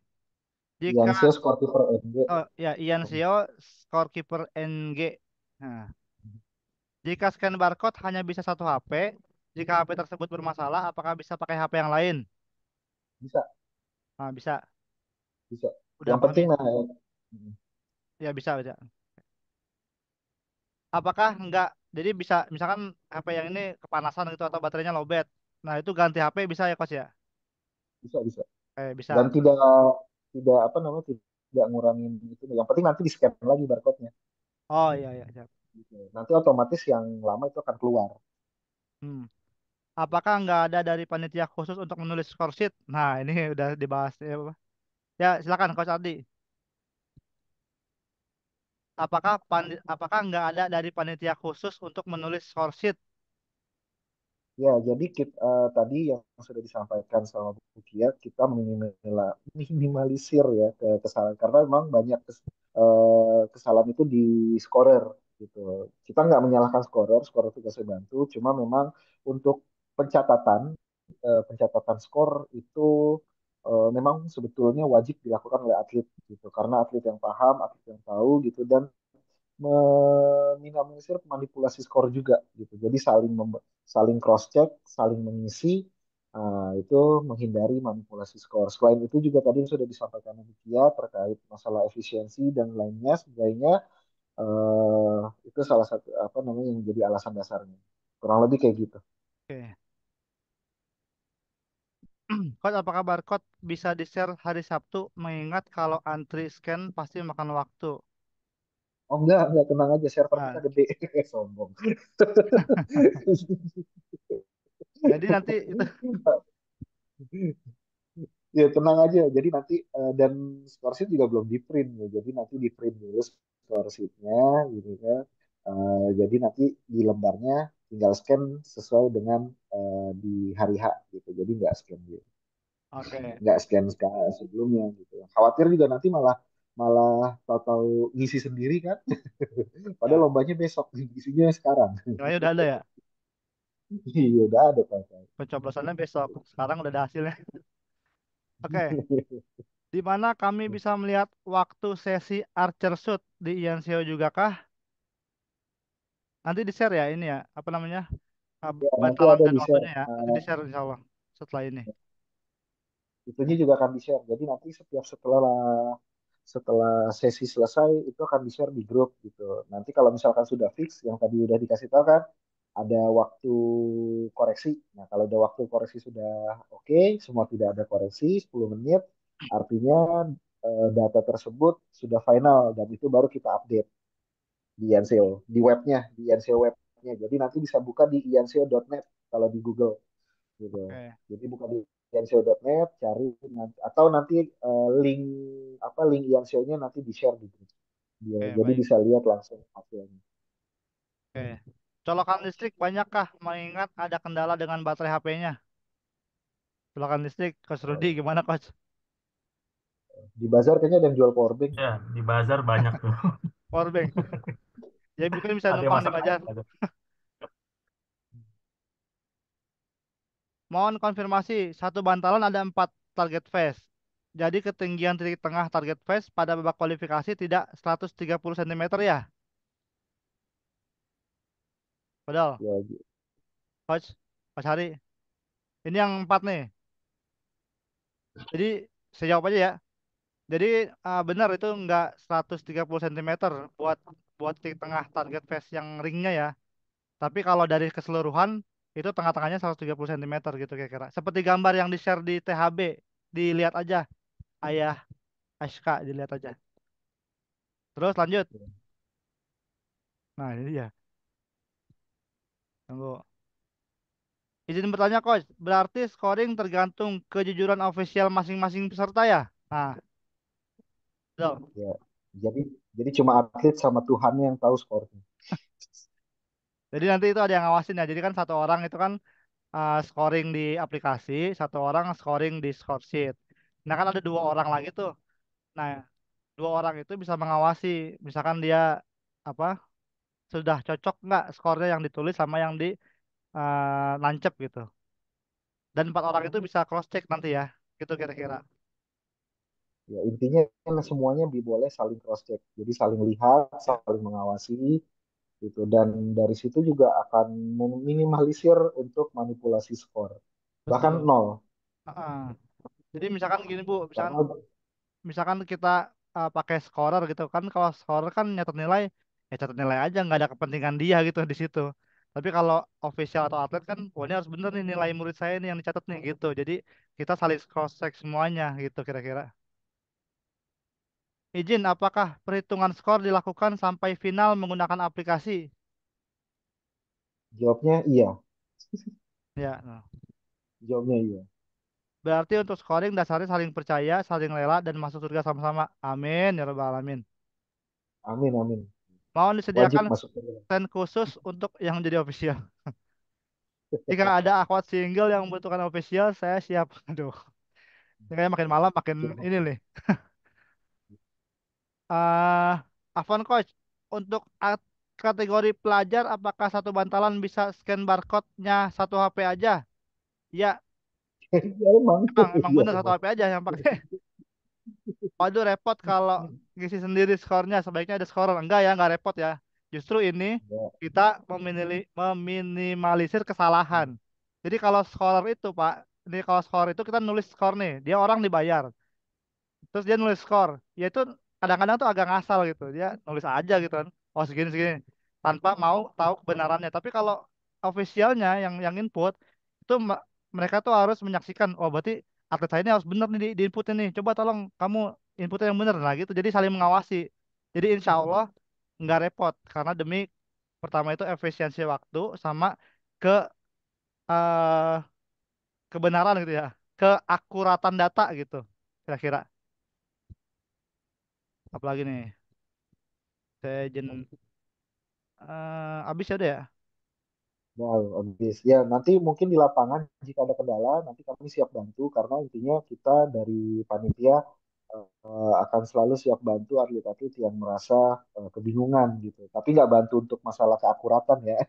Jika Yansio Scorekeeper NG. ya INCO Scorekeeper NG. Nah, jika scan barcode hanya bisa satu HP, jika HP tersebut bermasalah, apakah bisa pakai HP yang lain? Bisa, Nah, bisa. bisa. Udah Yang paham penting ya? nah, Ya bisa, bisa. Apakah enggak? Jadi bisa, misalkan HP yang ini kepanasan gitu atau baterainya lowbat. Nah, itu ganti HP bisa ya, Coach ya? bisa, bisa. Dan Bisa. tidak tidak apa namanya tidak ngurangin itu. Yang penting nanti di scan lagi barcode-nya. Oh iya iya, siap. Gitu. Nanti otomatis yang lama itu akan keluar. Hmm. Apakah nggak ada dari panitia khusus untuk menulis score sheet? Nah, ini udah dibahas ya, Pak. Ya, silakan Coach Ardi. Apakah nggak ada dari panitia khusus untuk menulis score sheet? Ya, jadi tadi yang sudah disampaikan sama Bu Kia, kita minimalisir ya kesalahan karena memang banyak kesalahan itu di scorer gitu. Kita nggak menyalahkan scorer, scorer tugasnya bantu, cuma memang untuk pencatatan pencatatan skor itu memang sebetulnya wajib dilakukan oleh atlet gitu, karena atlet yang paham, atlet yang tahu gitu dan meminimalisir manipulasi skor juga gitu. Jadi saling cross check, saling mengisi itu menghindari manipulasi skor. Selain itu juga tadi yang sudah disampaikan Aditya terkait masalah efisiensi dan lainnya sebagainya itu salah satu apa namanya yang menjadi alasan dasarnya. Kurang lebih kayak gitu. Oke. Coach, apakah barcode bisa di-share hari Sabtu mengingat kalau antri scan pasti makan waktu? Oh enggak tenang aja server kita Nah, gede. Sombong. jadi nanti itu Ya tenang aja. Jadi nanti dan scoresheet juga belum di print ya. Jadi nanti di print dulu scoresheetnya gitu kan. Jadi nanti di lembarnya tinggal scan sesuai dengan di hari H gitu. Jadi oke. nggak scan sebelumnya gitu. Khawatir juga nanti malah malah tahu-tahu ngisi sendiri kan. Padahal Ya, lombanya besok, ngisinya sekarang. kayaknya udah ada ya. Iya udah ada Pak. Pencoblosannya besok. Sekarang udah ada hasilnya. Oke. Di mana kami bisa melihat waktu sesi Archer Shoot di INCO juga kah? Nanti di-share ya ini ya, apa namanya? Ya, nanti Bantalan ada dan di share. waktunya ya. Nanti di-share insya Allah setelah ini. Itunya juga akan di share. Jadi nanti setelah setelah sesi selesai itu akan di share di grup gitu. Nanti kalau misalkan sudah fix yang tadi udah dikasih tahu kan ada waktu koreksi. Nah, kalau ada waktu koreksi sudah oke, semua tidak ada koreksi 10 menit, artinya data tersebut sudah final dan itu baru kita update di IANSEO, di webnya, di IANSEO webnya. Jadi nanti bisa buka di ianseo.net kalau di Google gitu. Oke, Jadi buka di ianseo.net, cari nanti, atau nanti link link ianseo-nya nanti di share di grup. oke, Jadi baik. bisa lihat langsung hasilnya. Oke. Colokan listrik banyakkah mengingat ada kendala dengan baterai HP-nya? Colokan listrik, Coach Rudy gimana Coach? Di bazar kayaknya ada yang jual powerbank. Ya, di bazar banyak tuh. Powerbank. Ya mungkin bisa Ada yang numpang di masak Bajar. ada. Mohon konfirmasi, satu bantalan ada 4 target phase. Jadi ketinggian titik tengah target phase pada babak kualifikasi tidak 130 cm ya? Padahal, Ya, Coach, Coach Hari. Ini yang 4 nih. Jadi saya jawab aja ya. Jadi benar itu enggak 130 cm buat buat titik tengah target phase yang ringnya ya. Tapi kalau dari keseluruhan itu tengah-tengahnya 130 cm gitu kira-kira. Seperti gambar yang di-share di THB. Dilihat aja, Ayah Aska, dilihat aja. Terus lanjut. Nah, ini dia. Tunggu. Izin bertanya, Coach. Berarti scoring tergantung kejujuran official masing-masing peserta ya? Nah, betul. ya. Jadi jadi cuma atlet sama Tuhan yang tahu skornya. Jadi nanti itu ada yang ngawasin ya. Jadi kan satu orang itu kan scoring di aplikasi, satu orang scoring di score sheet. Nah, kan ada dua orang lagi tuh. Nah, dua orang itu bisa mengawasi. Misalkan dia apa? sudah cocok nggak skornya yang ditulis sama yang di nancep gitu. Dan 4 orang itu bisa cross check nanti ya, gitu kira-kira. Ya, intinya kan semuanya boleh saling cross check. Jadi saling lihat, Ya, saling mengawasi gitu. Dan dari situ juga akan meminimalisir untuk manipulasi skor. Bahkan betul. nol. Heeh. Jadi misalkan gini Bu, misalkan Karena misalkan kita pakai scorer gitu kan, kalau scorer kan nyatet nilai, ya catat nilai aja, nggak ada kepentingan dia gitu di situ. Tapi kalau official atau atlet kan, wah ini harus bener nih nilai murid saya nih yang dicatat nih gitu. Jadi kita saling cross check semuanya gitu kira-kira. Izin, apakah perhitungan skor dilakukan sampai final menggunakan aplikasi? jawabnya iya. Ya, nah. Jawabnya iya. Berarti untuk scoring dasarnya saling percaya, saling rela, dan masuk surga sama-sama. Amin ya rabbal alamin. Amin, amin. Mau Wajib disediakan masuk ke stand khusus untuk yang jadi official. Jika ada akwat single yang membutuhkan official, saya siap. Aduh, ini kayaknya makin malam makin ini nih. eh Afwan Coach, untuk kategori pelajar, apakah satu bantalan bisa scan barcode-nya satu HP aja? Ya, Ya, emang. emang Iya, bener satu emang. HP aja yang pakai. Waduh repot kalau ngisi sendiri skornya. Sebaiknya ada scorer. Enggak ya, enggak repot ya. Justru ini Ya. kita meminimalisir kesalahan. Jadi kalau scorer itu Pak, ini kalau scorer itu kita nulis skor nih. Dia orang dibayar. Terus dia nulis skor. Ya itu kadang-kadang tuh agak ngasal gitu. Dia nulis aja gitu kan. Oh segini segini. Tanpa mau tahu kebenarannya. Tapi kalau officialnya yang input itu mereka tuh harus menyaksikan. Oh berarti atlet saya ini harus benar nih di inputnya nih. Coba tolong kamu inputnya yang benar. Nah gitu. Jadi saling mengawasi. Jadi insya Allah nggak repot. Karena demi pertama itu efisiensi waktu sama ke eh, kebenaran gitu ya. Keakuratan data gitu. Kira-kira. Apalagi nih. Saya izin habis ya udah ya. Nah, habis. Ya, nanti mungkin di lapangan jika ada kendala, nanti kami siap bantu karena intinya kita dari panitia akan selalu siap bantu atlet-atlet yang merasa kebingungan gitu. Tapi nggak bantu untuk masalah keakuratan ya,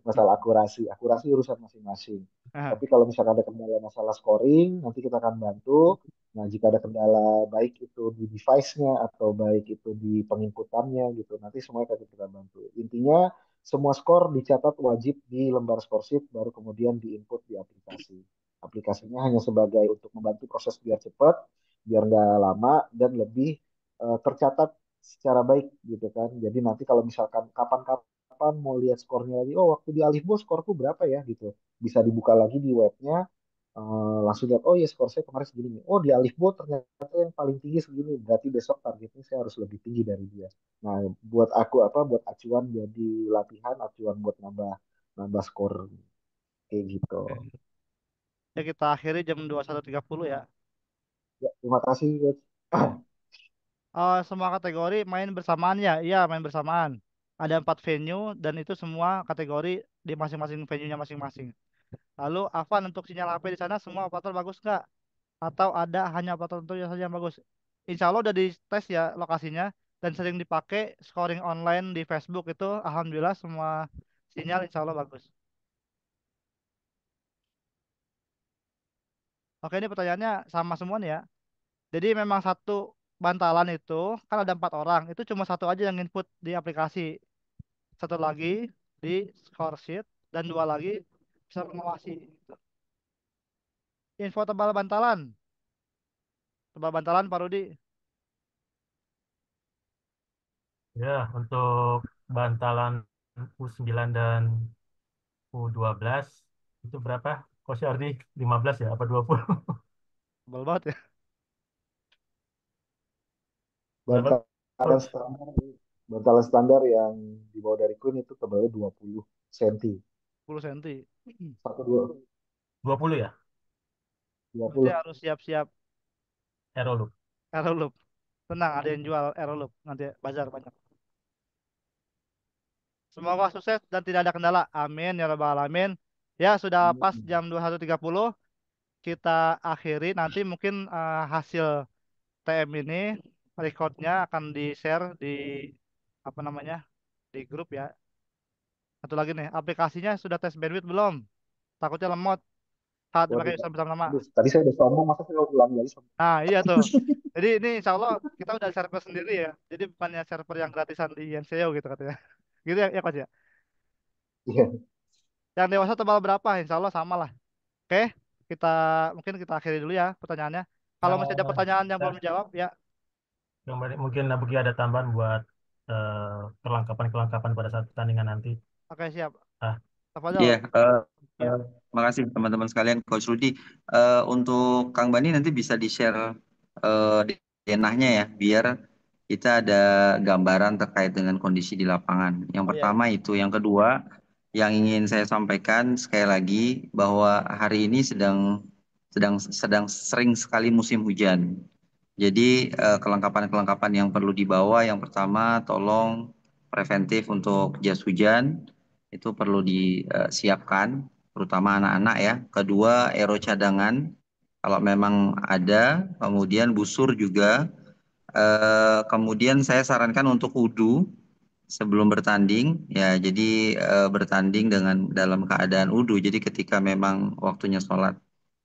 masalah akurasi. Akurasi urusan masing-masing. Aha. Tapi kalau misalkan ada kendala masalah scoring, nanti kita akan bantu. Nah, jika ada kendala baik itu di device-nya atau baik itu di penginputannya gitu, nanti semuanya akan kita bantu. Intinya semua skor dicatat wajib di lembar scoresheet, baru kemudian diinput di aplikasi. Aplikasinya hanya sebagai untuk membantu proses biar cepat, biar nggak lama dan lebih tercatat secara baik gitu kan. Jadi nanti kalau misalkan kapan-kapan mau lihat skornya lagi, oh waktu di Alifbo skorku berapa ya gitu, bisa dibuka lagi di webnya. Langsung lihat, oh ya skor saya kemarin segini nih. Oh di Alifbo ternyata yang paling tinggi segini, berarti besok targetnya saya harus lebih tinggi dari dia. Nah, buat aku apa, buat acuan jadi latihan, acuan buat nambah nambah skor kayak gitu. Oke. Ya kita akhiri jam 21.30 ya. Ya, terima kasih, Coach. Semua kategori main bersamaan ya? Iya, main bersamaan. Ada 4 venue dan itu semua kategori di masing-masing venue-nya masing-masing. Lalu Avan untuk sinyal HP di sana semua operator bagus nggak? Atau ada hanya operator tertentu yang saja yang bagus? Insya Allah udah dites ya lokasinya dan sering dipakai scoring online di Facebook itu. Alhamdulillah semua sinyal insya Allah bagus. Oke ini pertanyaannya sama semua nih ya. Jadi memang satu bantalan itu kan ada 4 orang, itu cuma satu aja yang input di aplikasi, satu lagi di score sheet dan dua lagi bisa mengawasi. Info tebal bantalan Pak Rudi, Ya, untuk bantalan U9 dan U12 itu berapa? Coach Ardi 15 ya apa 20? tebal banget ya, Berapa Bantalan Coach? standar, bantalan standar yang dibawa dari Queen itu tebalnya 20 cm. 10 cm. Satu dua 20 ya? dua Berarti puluh. harus siap-siap Aeroloop. Aeroloop. Tenang, ada yang jual Aeroloop nanti bazar banyak. Semoga sukses dan tidak ada kendala. Amin ya rabbal alamin. Ya sudah pas jam 21.30 kita akhiri. Nanti mungkin hasil TM ini recordnya akan di share di apa namanya di grup ya. Satu lagi nih, aplikasinya sudah tes bandwidth belum? Takutnya lemot saat dipakai Waduh, user bersama-sama. aduh, tadi saya udah sombong, masa saya ulang lagi sombong. Nah, iya tuh. Jadi ini insya Allah kita udah server sendiri ya. Jadi bukannya server yang gratisan di YNCO gitu katanya. Gitu ya, ya Coach ya. Iya, Yang dewasa tebal berapa? Insya Allah sama lah. Oke, kita mungkin kita akhiri dulu ya pertanyaannya. Kalau masih ada pertanyaan yang belum dijawab ya, Mungkin Nabuki ada tambahan buat kelengkapan-kelengkapan pada saat pertandingan nanti. oke siap. Ah, Tafadhol. Iya, Ya, makasih teman-teman sekalian, Coach Rudi. Untuk Kang Bani nanti bisa di-share di denahnya ya, biar kita ada gambaran terkait dengan kondisi di lapangan. Yang oh iya, pertama itu, yang kedua, yang ingin saya sampaikan sekali lagi bahwa hari ini sedang sering sekali musim hujan. Jadi kelengkapan-kelengkapan yang perlu dibawa, yang pertama tolong preventif untuk jas hujan itu perlu disiapkan, terutama anak-anak ya. Kedua, aero cadangan kalau memang ada, kemudian busur juga. Kemudian saya sarankan untuk wudhu sebelum bertanding ya. Jadi bertanding dengan dalam keadaan wudhu. Jadi ketika memang waktunya sholat.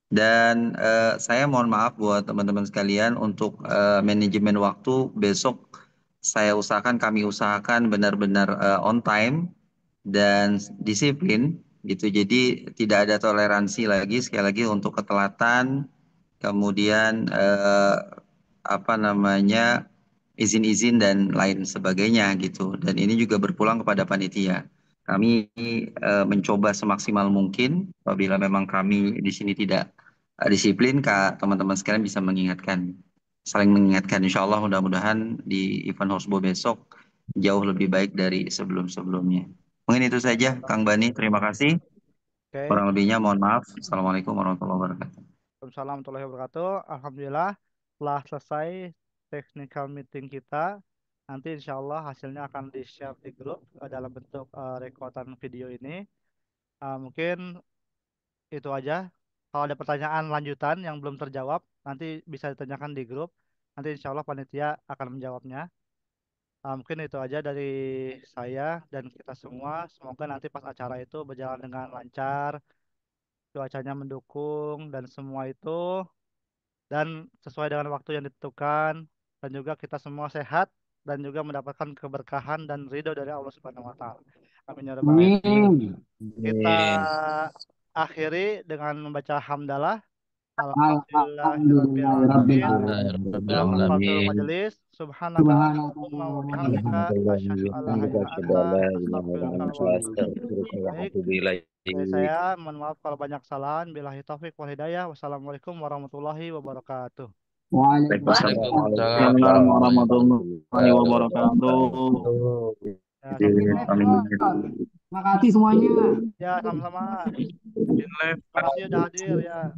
Dan saya mohon maaf buat teman-teman sekalian untuk manajemen waktu besok kami usahakan benar-benar on time dan disiplin gitu. Jadi tidak ada toleransi lagi sekali lagi untuk ketelatan, kemudian apa namanya izin-izin dan lain sebagainya gitu. Dan ini juga berpulang kepada panitia. Kami mencoba semaksimal mungkin apabila memang kami di sini tidak disiplin, Kak, teman-teman sekalian bisa saling mengingatkan. Insya Allah mudah-mudahan di event Horsebo besok jauh lebih baik dari sebelum-sebelumnya. Mungkin itu saja, insyaallah. Kang Bani. Terima kasih. Oke. Kurang lebihnya mohon maaf. Assalamualaikum warahmatullahi wabarakatuh. Waalaikumsalam warahmatullahi wabarakatuh. Alhamdulillah telah selesai technical meeting kita. Nanti insya Allah hasilnya akan di-share di grup dalam bentuk rekordan video ini. Mungkin itu aja. Kalau ada pertanyaan lanjutan yang belum terjawab, nanti bisa ditanyakan di grup. Nanti insya Allah panitia akan menjawabnya. Mungkin itu aja dari saya dan kita semua. Semoga nanti pas acara itu berjalan dengan lancar, cuacanya mendukung, dan semua itu dan sesuai dengan waktu yang ditentukan dan juga kita semua sehat dan juga mendapatkan keberkahan dan ridho dari Allah Subhanahu wa taala. Amin ya rabbal alamin. Amin. Kita Amin. akhiri dengan membaca hamdalah Alhamdulillahirabbil alhamdulillahirabbil alamin. dan tafatul Alhamdulillahirrahmanirrahim. majelis subhanaka Allahumma wa bihamdika asyhadu an la ilaha illa anta astaghfiruka wa atubu ilaik. Baik, dari saya mohon maaf kalau banyak kesalahan. Billahi taufik wal hidayah. Wassalamualaikum warahmatullahi wabarakatuh. Waalaikumsalam Waalaikumsalam warahmatullahi warahmatullahi wabarakatuh. Ya, sama-sama. Amin. wabarakatuh. Terima kasih semuanya. Ya, sama-sama. Terima kasih sudah hadir ya.